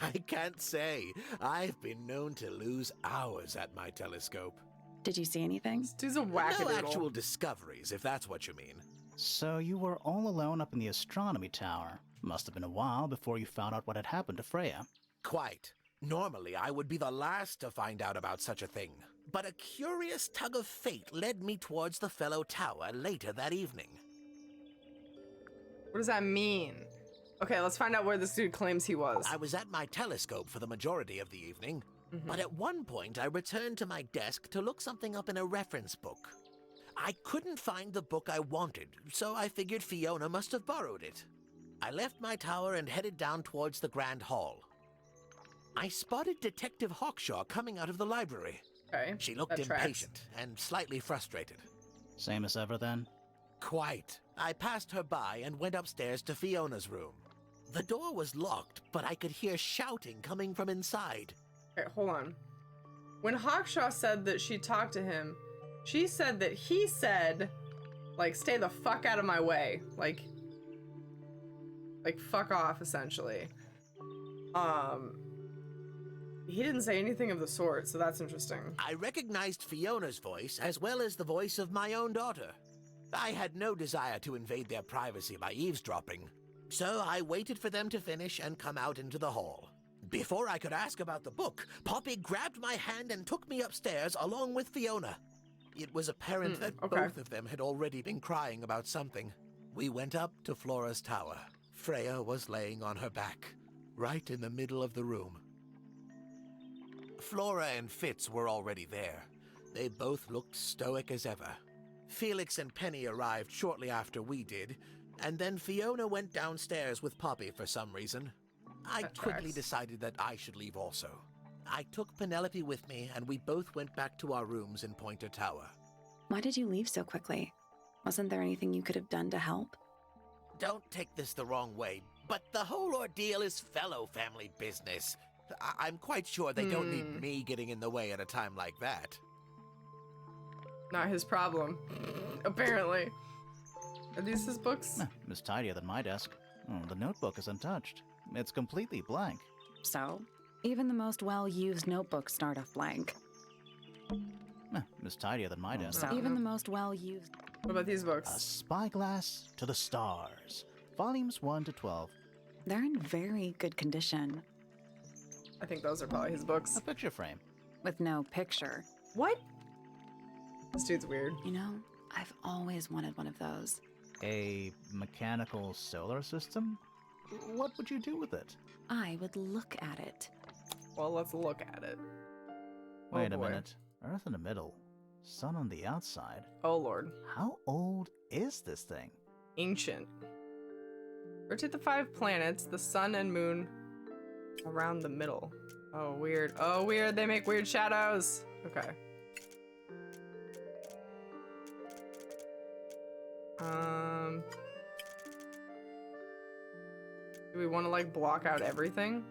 I can't say. I've been known to lose hours at my telescope. Did you see anything? This dude's a No wackadoodle. actual discoveries, if that's what you mean. So you were all alone up in the astronomy tower. Must have been a while before you found out what had happened to Freya. Quite. Normally, I would be the last to find out about such a thing. But a curious tug of fate led me towards the fellow tower later that evening. What does that mean? Okay, let's find out where this dude claims he was. I was at my telescope for the majority of the evening, Mhm. but at one point I returned to my desk to look something up in a reference book. I couldn't find the book I wanted, so I figured Fiona must have borrowed it. I left my tower and headed down towards the Grand Hall. I spotted Detective Hawkshaw coming out of the library. Okay. She looked that tracks. impatient and slightly frustrated. Same as ever then? Quite. I passed her by and went upstairs to Fiona's room. The door was locked, but I could hear shouting coming from inside. Okay, hold on. When Hawkshaw said that she talked to him, she said that he said, like, stay the fuck out of my way. Like fuck off, essentially. He didn't say anything of the sort, so that's interesting. I recognized Fiona's voice as well as the voice of my own daughter. I had no desire to invade their privacy by eavesdropping, so I waited for them to finish and come out into the hall. Before I could ask about the book, Poppy grabbed my hand and took me upstairs along with Fiona. It was apparent that okay. both of them had already been crying about something. We went up to Flora's tower. Freya was laying on her back, right in the middle of the room. Flora and Fitz were already there. They both looked stoic as ever. Felix and Penny arrived shortly after we did, and then Fiona went downstairs with Poppy for some reason. I That quickly tracks. decided that I should leave also. I took Penelope with me, and we both went back to our rooms in Pointer Tower. Why did you leave so quickly? Wasn't there anything you could have done to help? Don't take this the wrong way, but the whole ordeal is fellow family business. I'm quite sure they don't need me getting in the way at a time like that. Not his problem. Apparently. Are these his books? It's tidier than my desk. The notebook is untouched. It's completely blank. So, even the most well-used notebooks start off blank. It's tidier than my desk. So- Even the most well-used... What about these A books? Spyglass to the Stars. Volumes 1 to 12. They're in very good condition, I think those are probably his books. A picture frame. with no picture. What? This dude's weird. You know, I've always wanted one of those. A mechanical solar system? What would you do with it? I would look at it. Well, let's look at it. Wait a boy. minute. Earth in the middle, sun on the outside. Oh, Lord. How old is this thing? Ancient. Rotate the 5 planets, the sun and moon around the middle. Oh, weird. Oh, weird. They make weird shadows. Okay. Do we want to like block out everything?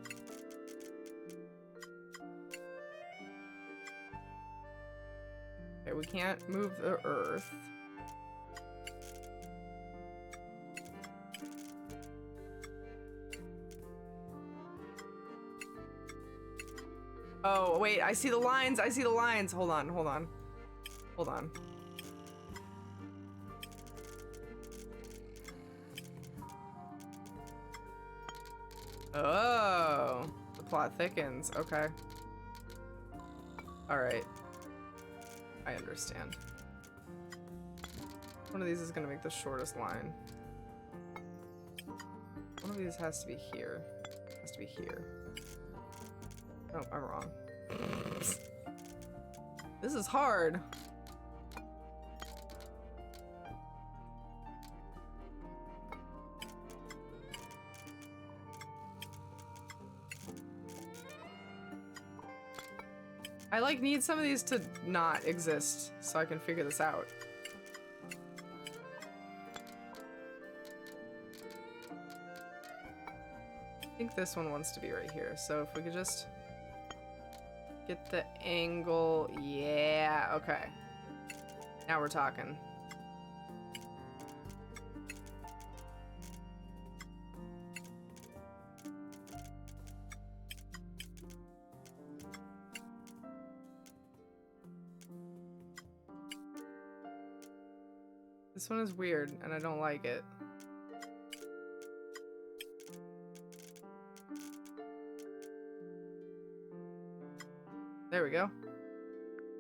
Okay, we can't move the Earth. Oh, wait, I see the lines. I see the lines. Hold on, hold on. Hold on. Oh, the plot thickens. Okay. All right. I understand. One of these is gonna make the shortest line. One of these has to be here. Has to be here. Oh, I'm wrong. This is hard. I like need some of these to not exist so I can figure this out. I think this one wants to be right here. So if we could just get the angle. Yeah, okay. Now we're talking. This one is weird, and I don't like it. There we go.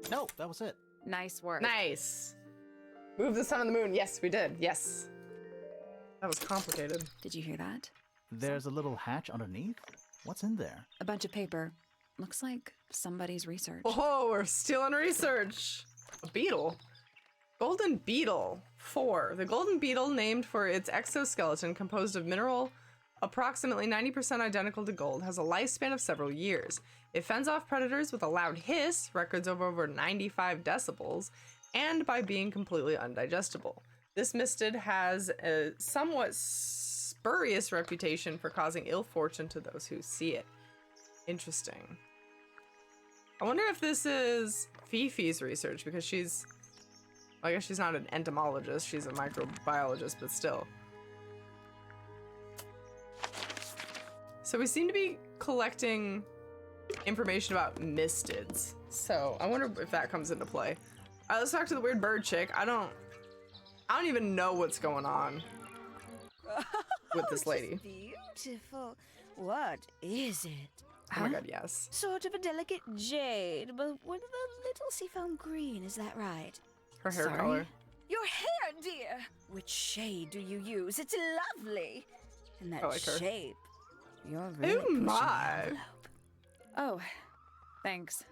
No, that was it. Nice work. Nice! Move the sun and the moon. Yes, we did. Yes. That was complicated. Did you hear that? There's a little hatch underneath. What's in there? A bunch of paper. Looks like somebody's research. Oh, we're stealing research. A beetle. Golden beetle. 4. The golden beetle, named for its exoskeleton composed of mineral approximately 90% identical to gold, has a lifespan of several years. It fends off predators with a loud hiss, records of over 95 decibels, and by being completely undigestible. This mistid has a somewhat spurious reputation for causing ill fortune to those who see it. Interesting. I wonder if this is Fifi's research, because she's... I guess she's not an entomologist, she's a microbiologist, but still. So we seem to be collecting information about mistids. So I wonder if that comes into play. All right, let's talk to the weird bird chick. I don't even know what's going on with this lady. Beautiful. What is it? Oh my god, yes. Sort of a delicate jade, but with a little seafoam green, is that right? Her hair Sorry? color. Your hair, dear! Which shade do you use? It's lovely! And that I like her. shape. You're really Oh pushing the my. envelope. Oh, thanks.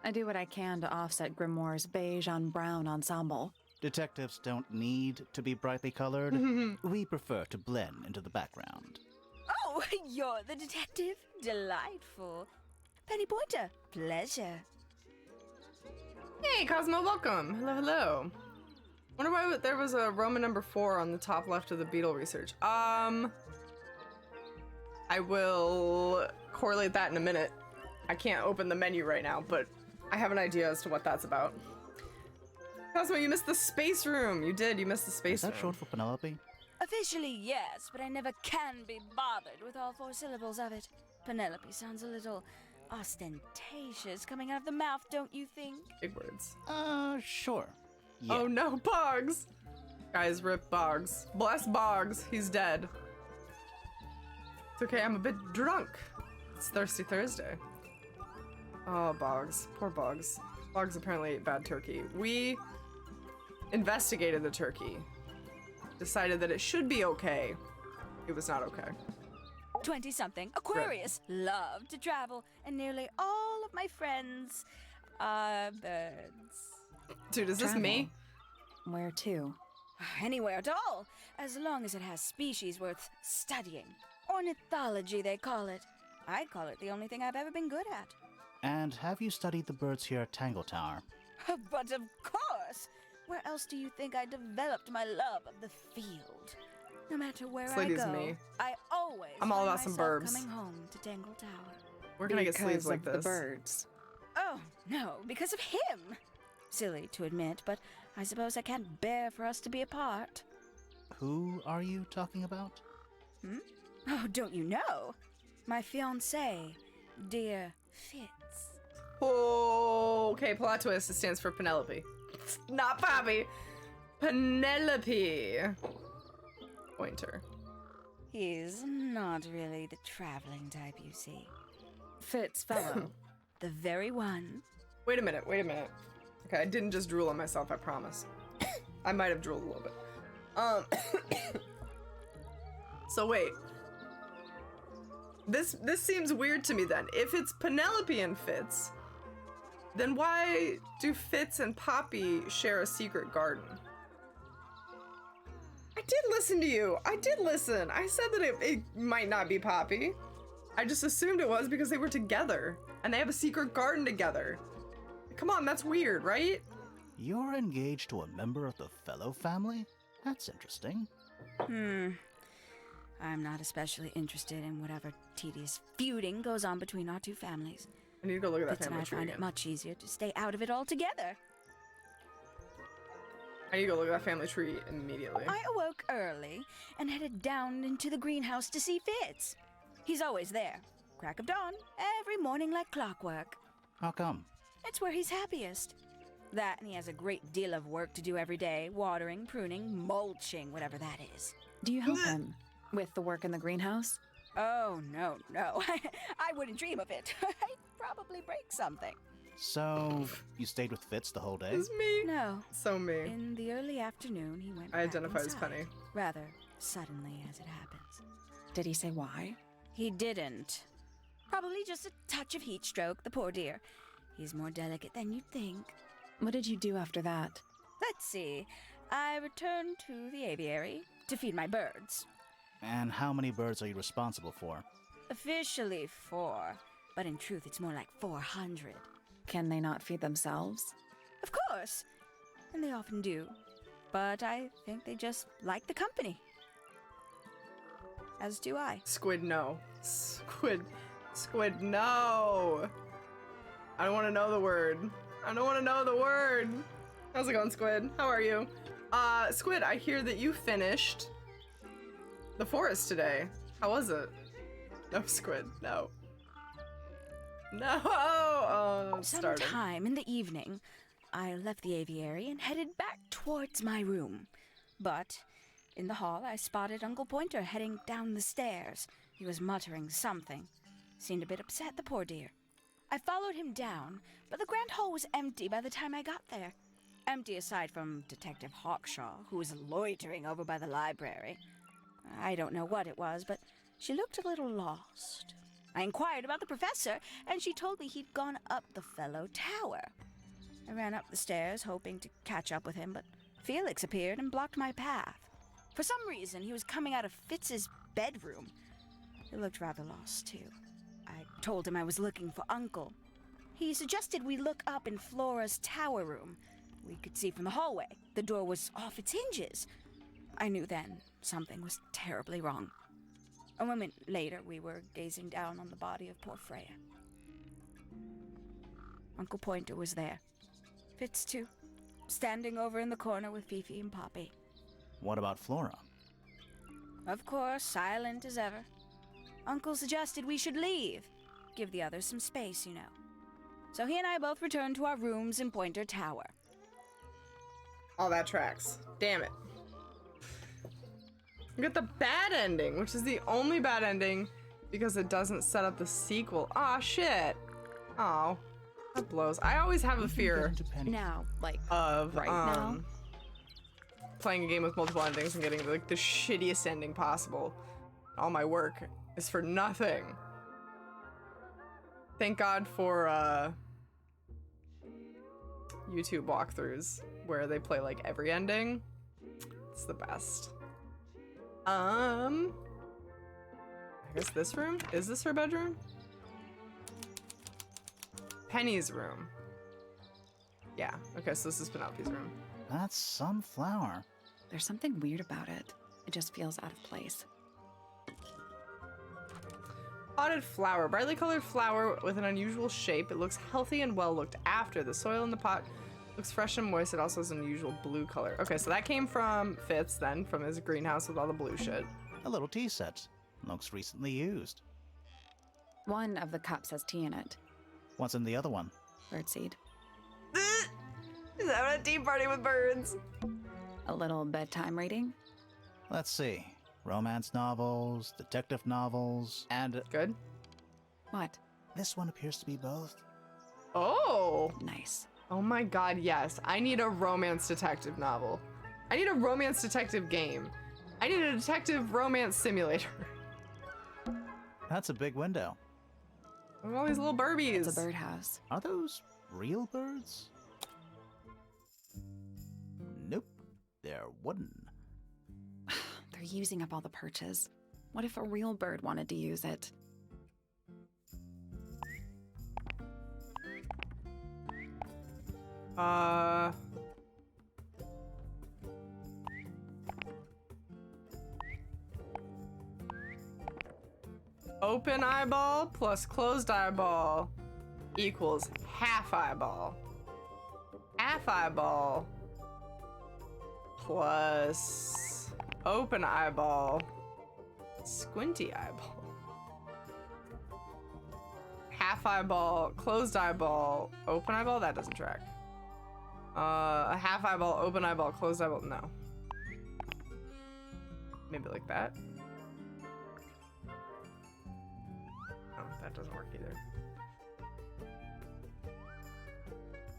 I do what I can to offset Grimoire's beige on brown ensemble. Detectives don't need to be brightly colored. We prefer to blend into the background. Oh, you're the detective? Delightful. Penny Pointer, pleasure. Hey, Cosmo, welcome. Hello, hello. Wonder why there was a Roman number 4 on the top left of the beetle research. I will correlate that in a minute. I can't open the menu right now, but I have an idea as to what that's about. Cosmo, you missed the space room. You did. You missed the Is space that room. short for Penelope? Officially, yes, but I never can be bothered with all 4 syllables of it. Penelope sounds a little ostentatious coming out of the mouth, don't you think? Big words. Sure. Yeah. Oh no, Boggs! Guys, rip Boggs. Bless Boggs. He's dead. It's okay, I'm a bit drunk. It's Thirsty Thursday. Oh, Boggs. Poor Boggs. Boggs apparently ate bad turkey. We investigated the turkey. Decided that it should be okay. It was not okay. 20-something, Aquarius, love to travel, and nearly all of my friends are birds. Dude, is this Travel. me? Where to? Anywhere at all, as long as it has species worth studying. Ornithology, they call it. I call it the only thing I've ever been good at. And have you studied the birds here at Tangle Tower? But of course! Where else do you think I developed my love of the field? No matter where This I lady's go, me. I always I'm all find about some myself burbs. coming home to Tangle Tower. Where can I get sleeves Because like of this? the birds. Oh, no, because of him! Silly to admit, but I suppose I can't bear for us to be apart. Who are you talking about? Oh, don't you know? My fiancé, dear Fitz. Oh, okay, plot twist. It stands for Penelope. Not Bobby. Penelope. Pointer. He's not really the traveling type, you see. Fitz fellow. The very one. Wait a minute. Okay, I didn't just drool on myself, I promise. I might have drooled a little bit. So wait. This seems weird to me then. If it's Penelope and Fitz, then why do Fitz and Poppy share a secret garden? I did listen to you. I did listen. I said that it might not be Poppy. I just assumed it was because they were together and they have a secret garden together. Come on, that's weird, right? You're engaged to a member of the Fellow family? That's interesting. I'm not especially interested in whatever tedious feuding goes on between our two families. I need to go look at that Fitz and family I tree find it again. much easier to stay out of it altogether. I need to go look at that family tree immediately. I awoke early and headed down into the greenhouse to see Fitz. He's always there. Crack of dawn, every morning like clockwork. How come? It's where he's happiest. That and he has a great deal of work to do every day. Watering, pruning, mulching, whatever that is. Do you help him with the work in the greenhouse? Oh, no. I wouldn't dream of it. I'd probably break something. So, you stayed with Fitz the whole day? It's me. No. So me. In the early afternoon, he went I back identify as inside. Penny. Rather suddenly, as it happens. Did he say why? He didn't. Probably just a touch of heat stroke, the poor dear. He's more delicate than you'd think. What did you do after that? Let's see. I returned to the aviary to feed my birds. And how many birds are you responsible for? Officially 4, but in truth it's more like 400. Can they not feed themselves? Of course, and they often do. But I think they just like the company. As do I. Squid, no. Squid, no. I don't want to know the word. How's it going, Squid? How are you? Squid, I hear that you finished the forest today. How was it? No, Squid, no. No! Oh, it's starting. Sometime in the evening, I left the aviary and headed back towards my room. But in the hall, I spotted Uncle Pointer heading down the stairs. He was muttering something. Seemed a bit upset, the poor dear. I followed him down, but the grand hall was empty by the time I got there. Empty aside from Detective Hawkshaw, who was loitering over by the library. I don't know what it was, but she looked a little lost. I inquired about the professor, and she told me he'd gone up the Fellow Tower. I ran up the stairs, hoping to catch up with him, but Felix appeared and blocked my path. For some reason, he was coming out of Fitz's bedroom. He looked rather lost, too. I told him I was looking for Uncle. He suggested we look up in Flora's tower room. We could see from the hallway. The door was off its hinges. I knew then something was terribly wrong. A moment later, we were gazing down on the body of poor Freya. Uncle Pointer was there. Fitz, too, standing over in the corner with Fifi and Poppy. What about Flora? Of course, silent as ever. Uncle suggested we should leave. Give the others some space, you know. So he and I both returned to our rooms in Pointer Tower. All that tracks. Damn it. We got the bad ending, which is the only bad ending because it doesn't set up the sequel. Aw, shit. Oh, that blows. I always have a fear Now, like, of, right now? playing a game with multiple endings and getting like the shittiest ending possible. All my work is for nothing. Thank God for YouTube walkthroughs where they play like every ending. It's the best. I guess this room? Is this her bedroom? Penny's room. Yeah, okay, so this is Penelope's room. That's some flower. There's something weird about it. It just feels out of place. Potted flower, brightly colored flower with an unusual shape. It looks healthy and well looked after. The soil in the pot looks fresh and moist. It also has an unusual blue color. Okay, so that came from Fitz then, from his greenhouse with all the blue shit. A little tea set. Looks recently used. One of the cups has tea in it. What's in the other one? Birdseed. Is that a tea party with birds? A little bedtime reading. Let's see. Romance novels, detective novels, and... Good. What? This one appears to be both. Oh! Nice. Oh my god, yes. I need a romance detective novel. I need a romance detective game. I need a detective romance simulator. That's a big window. Look at all these little burbies. It's a birdhouse. Are those real birds? Nope. They're wooden. They're using up all the perches. What if a real bird wanted to use it? Open eyeball plus closed eyeball equals half eyeball. Half eyeball plus open eyeball, squinty eyeball. Half eyeball, closed eyeball, open eyeball, that doesn't track. A half eyeball, open eyeball, closed eyeball, no. Maybe like that. Oh, that doesn't work either.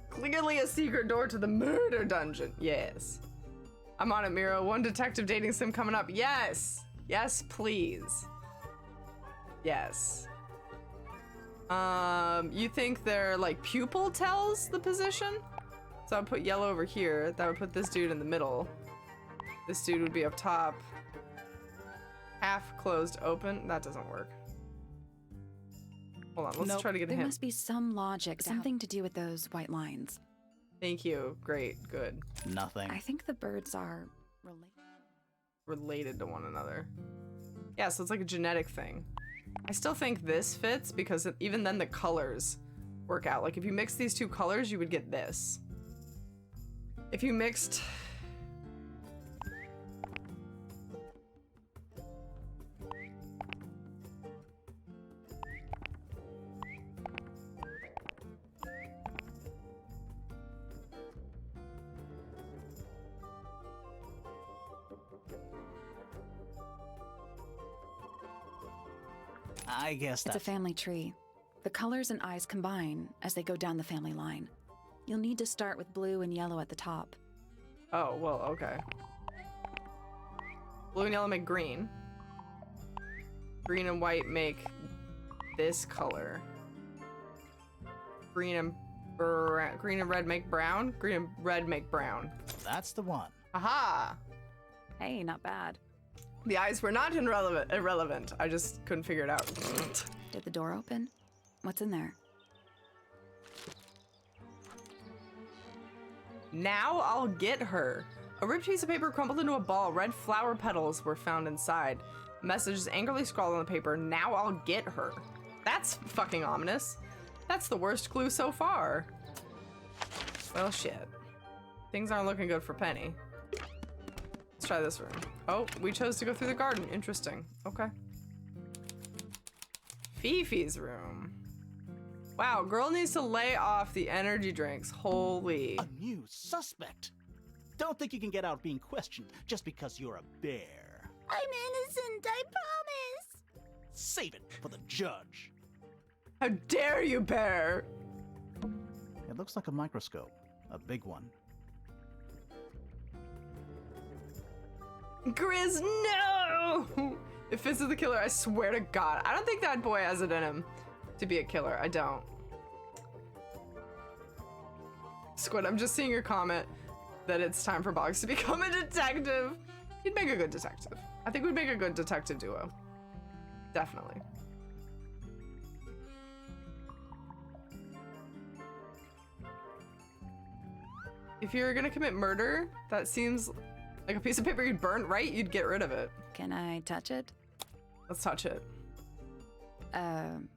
Clearly a secret door to the murder dungeon. Yes. I'm on it, Miro. One detective dating sim coming up. Yes. Yes, please. Yes. You think their like pupil tells the position? So I'll put yellow over here. That would put this dude in the middle. This dude would be up top. Half closed, open. That doesn't work. Hold on, let's try to get a There hint. must be some logic, something to do with those white lines. Thank you. Great. Good. Nothing. I think the birds are Related to one another. Yeah, so it's like a genetic thing. I still think this fits because even then the colors work out. Like if you mix these two colors, you would get this. If you mixed... I guess It's that's... a family tree. The colors and eyes combine as they go down the family line. You'll need to start with blue and yellow at the top. Oh, well, okay. Blue and yellow make green. Green and white make this color. Green and red make brown. Green and red make brown. That's the one. Aha! Hey, not bad. The eyes were not irrelevant. I just couldn't figure it out. Did the door open? What's in there? Now I'll get her. A ripped piece of paper crumpled into a ball. Red flower petals were found inside. A message is angrily scrawled on the paper. Now I'll get her. That's fucking ominous. That's the worst clue so far. Well, shit. Things aren't looking good for Penny. Let's try this room. Oh, we chose to go through the garden. Interesting. Okay. Fifi's room. Wow, girl needs to lay off the energy drinks. Holy. A new suspect. Don't think you can get out being questioned just because you're a bear. I'm innocent, I promise. Save it for the judge. How dare you, bear? It looks like a microscope. A big one. Grizz, no! If Fizz is the killer, I swear to God. I don't think that boy has it in him to be a killer. I don't. Squid, I'm just seeing your comment that it's time for Boggs to become a detective. He'd make a good detective. I think we'd make a good detective duo. Definitely. If you're gonna commit murder, that seems like a piece of paper you'd burn, right? You'd get rid of it. Can I touch it? Let's touch it. I'm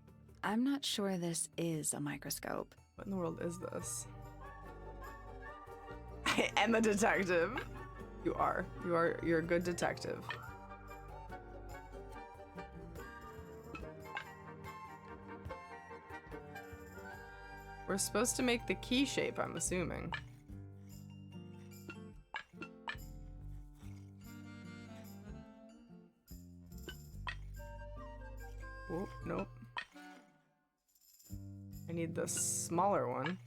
not sure this is a microscope. What in the world is this? I am a detective. You're a good detective. We're supposed to make the key shape, I'm assuming. Oh, nope. I need the smaller one.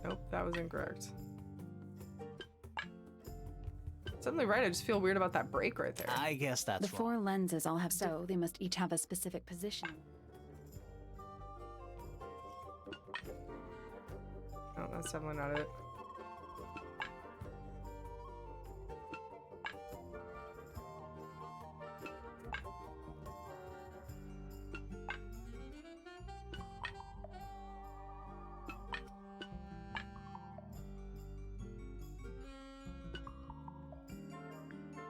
Nope, that was incorrect. Suddenly right, I just feel weird about that break right there. I guess that's The wrong. 4 lenses all have so they must each have a specific position. Oh, that's definitely not it.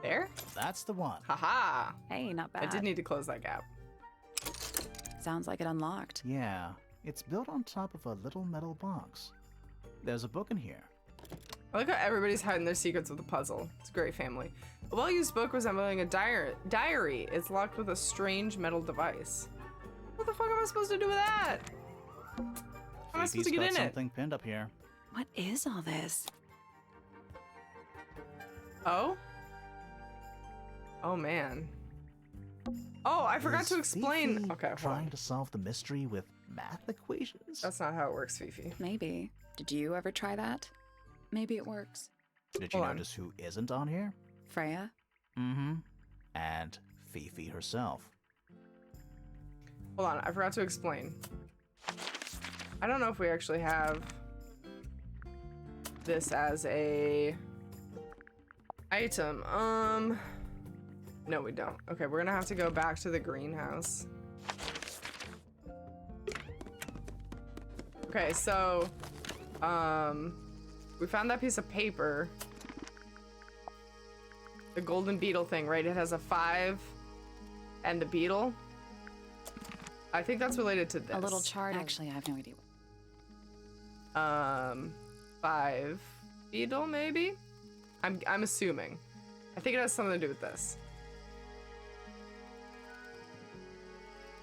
There? That's the one. Haha! Hey, not bad. I did need to close that gap. Sounds like it unlocked. Yeah, it's built on top of a little metal box. There's a book in here. I like how everybody's hiding their secrets with a puzzle. It's a great family. A well-used book resembling a diary. It's locked with a strange metal device. What the fuck am I supposed to do with that? How am I supposed to get in it? Something pinned up here. What is all this? Oh? Oh man. Oh, I forgot Is to explain. Fifi Okay, hold trying on. to solve the mystery with math equations? That's not how it works, Fifi. Maybe. Did you ever try that? Maybe it works. Did you hold on. notice who isn't on here? Freya? Mm-hmm. And Fifi herself. Hold on, I forgot to explain. I don't know if we actually have this as a item. No, we don't. Okay, we're gonna have to go back to the greenhouse. Okay, so, we found that piece of paper. The golden beetle thing, right? It has a 5 and the beetle. I think that's related to this. A little chart. Actually, I have no idea. 5 beetle, maybe? I'm assuming. I think it has something to do with this.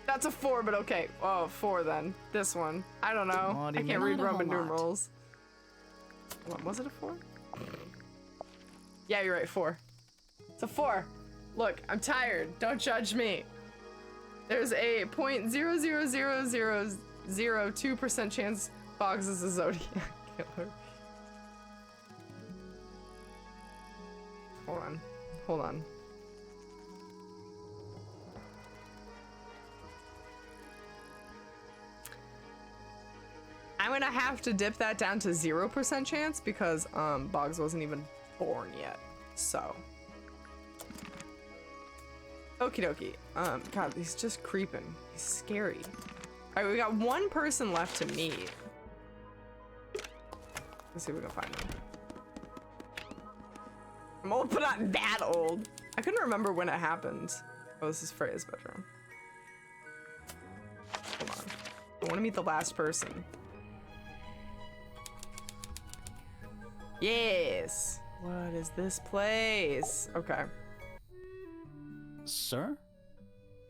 That's a 4, but okay. Oh, 4 then. This one. I don't know. What do I you can't mean? read Not a Roman whole lot. numerals. What, was it a 4? Yeah, you're right, 4. It's a 4. Look, I'm tired. Don't judge me. There's a 0.00002% chance Boggs is a Zodiac killer. Hold on. Hold on. I'm gonna have to dip that down to 0% chance because Boggs wasn't even born yet. So. Okie dokie. God, he's just creeping. He's scary. Alright, we got one person left to meet. Let's see if we can find him. I'm old, but not that old. I couldn't remember when it happened. Oh, this is Freya's bedroom. Hold on. I want to meet the last person. Yes. What is this place? Okay. Sir?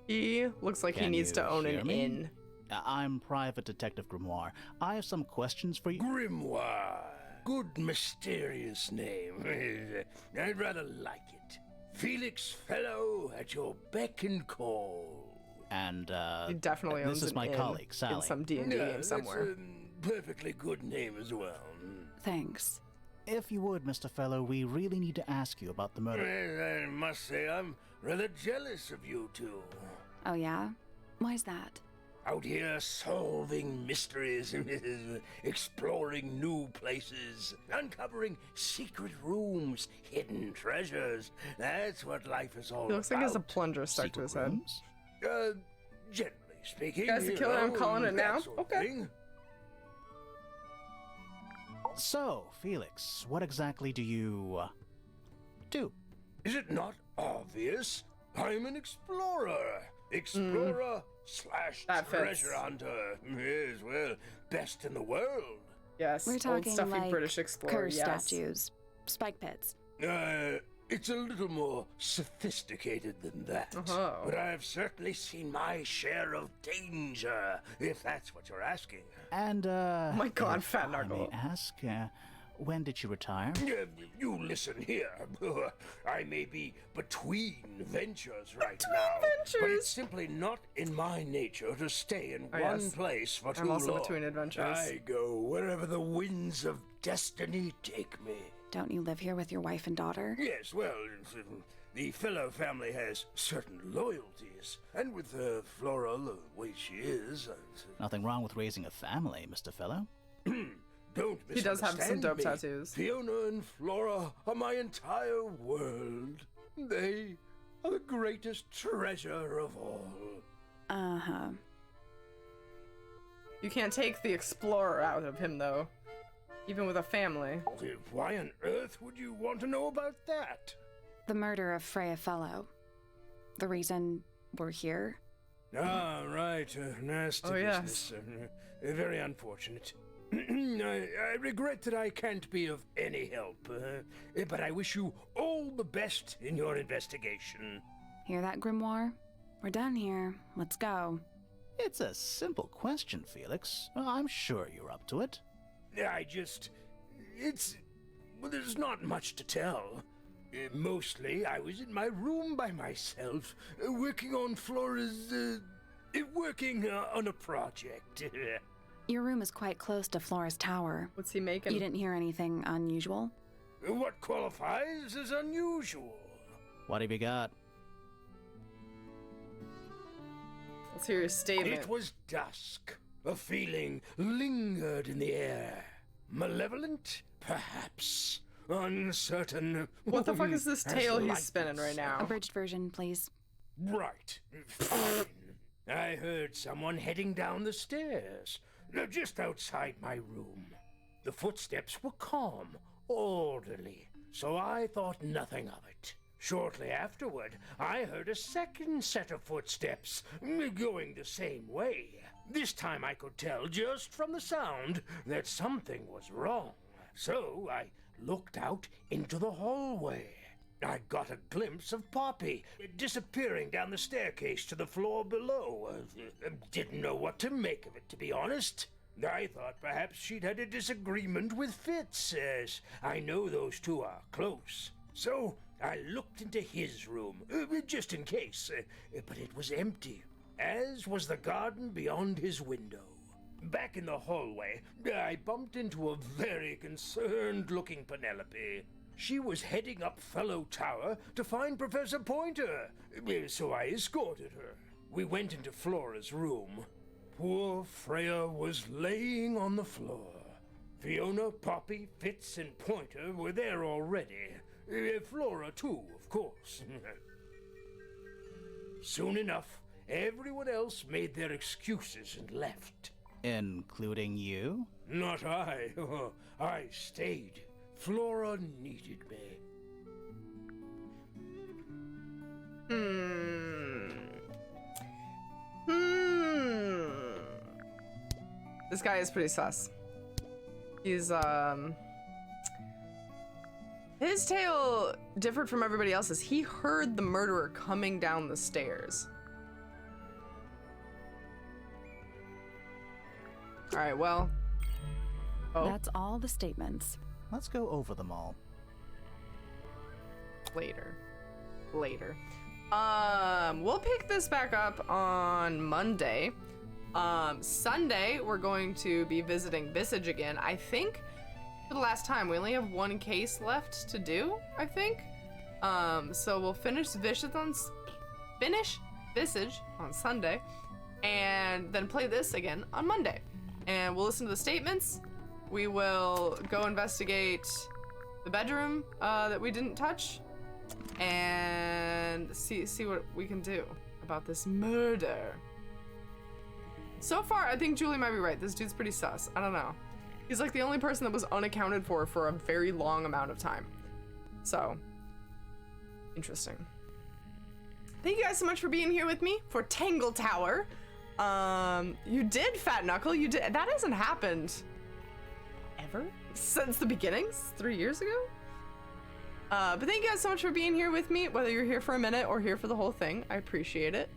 He looks like he Can needs to you own hear an me? inn. I'm Private Detective Grimoire. I have some questions for you. Grimoire. Good mysterious name. I'd rather like it. Felix Fellow at your beck and call. And, He definitely owns this is an my inn colleague, Sally. in some D&D game somewhere. That's a perfectly good name as well. Thanks. If you would, Mr. Fellow, we really need to ask you about the murder. Well, I must say I'm rather jealous of you two. Oh, yeah? Why's that? Out here solving mysteries, exploring new places, uncovering secret rooms, hidden treasures. That's what life is all He looks about. like he has a plunger stuck to his head. Generally speaking. Guys, the you killer, I'm know, calling it that now. sort of Okay. thing. So, Felix, what exactly do you, do? Is it not obvious? I'm an explorer. Explorer slash That fits. treasure hunter. Yes, well, best in the world. Yes, We're old talking stuffy like British explorer, curse yes. statues, spike pits. It's a little more sophisticated than that. Oh. But I've certainly seen my share of danger, if that's what you're asking. And, Oh my god, if Fat I Knuckle. may ask, when did you retire? You listen here. I may be between ventures right now, but ventures? it's simply not in my nature to stay in Oh, one yes. place for too I'm also long. between adventures. I go wherever the winds of destiny take me. Don't you live here with your wife and daughter? Yes, well, the fellow family has certain loyalties, and with Flora the way she is, Nothing wrong with raising a family, Mr. Fellow. don't He does have some misunderstand dope me. tattoos. Fiona and Flora are my entire world. They are the greatest treasure of all. Uh-huh. You can't take the explorer out of him, though. Even with a family. Why on earth would you want to know about that? The murder of Freya Fellow. The reason we're here? Ah, right. Nasty Oh, yes. business. Very unfortunate. I regret that I can't be of any help, but I wish you all the best in your investigation. Hear that, Grimoire? We're done here. Let's go. It's a simple question, Felix. I'm sure you're up to it. Well, there's not much to tell. Mostly, I was in my room by myself, working on Flora's, working on a project. Your room is quite close to Flora's tower. What's he making? You didn't hear anything unusual? What qualifies as unusual? What have you got? Let's hear your statement. It was dusk. A feeling lingered in the air. Malevolent, perhaps. Uncertain. What the fuck is this as tail he's light spinning right now? Abridged version, please. Right. Fine. I heard someone heading down the stairs, just outside my room. The footsteps were calm, orderly, so I thought nothing of it. Shortly afterward, I heard a second set of footsteps, going the same way. This time I could tell just from the sound that something was wrong. So I looked out into the hallway. I got a glimpse of Poppy disappearing down the staircase to the floor below. Didn't know what to make of it, to be honest. I thought perhaps she'd had a disagreement with Fitz, as I know those two are close. So I looked into his room, just in case, but it was empty, as was the garden beyond his window. Back in the hallway, I bumped into a very concerned-looking Penelope. She was heading up Fellow Tower to find Professor Pointer, so I escorted her. We went into Flora's room. Poor Freya was laying on the floor. Fiona, Poppy, Fitz, and Pointer were there already. Flora, too, of course. Soon enough, everyone else made their excuses and left. Including you? Not I. I stayed. Flora needed me. This guy is pretty sus. He's, his tale differed from everybody else's. He heard the murderer coming down the stairs. Alright, well. Oh, That's all the statements. Let's go over them all. later. later. We'll pick this back up on Monday. Sunday, we're going to be visiting Visage again. I think for the last time, we only have one case left to do, I think. So we'll finish Visage on Sunday, and then play this again on Monday. And we'll listen to the statements. We will go investigate the bedroom that we didn't touch, and see what we can do about this murder. So far, I think Julie might be right. This dude's pretty sus. I don't know. He's like the only person that was unaccounted for a very long amount of time. So, interesting. Thank you guys so much for being here with me for Tangle Tower. You did, Fat Knuckle. You did. That hasn't happened ever since the beginnings, 3 years ago. But thank you guys so much for being here with me, whether you're here for a minute or here for the whole thing. I appreciate it.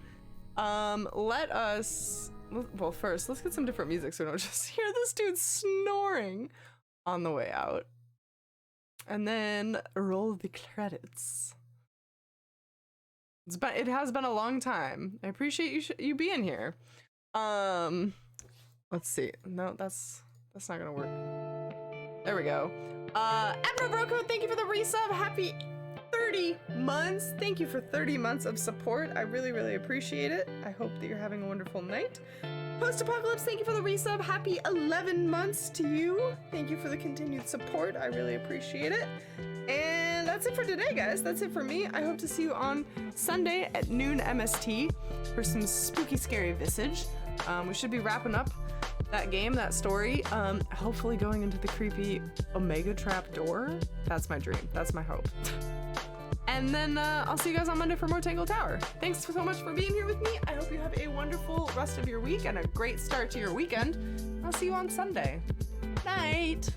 Well, first, let's get some different music so we don't just hear this dude snoring on the way out. And then roll the credits. It has been a long time. I appreciate you being here. Let's see. No, that's not gonna work. There we go. Admiral Broco, thank you for the resub. Happy 30 months. Thank you for 30 months of support. I really, really appreciate it. I hope that you're having a wonderful night. Post-Apocalypse, thank you for the resub. Happy 11 months to you. Thank you for the continued support. I really appreciate it. And that's it for today, guys. That's it for me. I hope to see you on Sunday at noon MST for some spooky, scary Visage. We should be wrapping up that game, that story, hopefully going into the creepy Omega Trap door. That's my dream. That's my hope. And then I'll see you guys on Monday for more Tangle Tower. Thanks so much for being here with me. I hope you have a wonderful rest of your week and a great start to your weekend. I'll see you on Sunday. Night.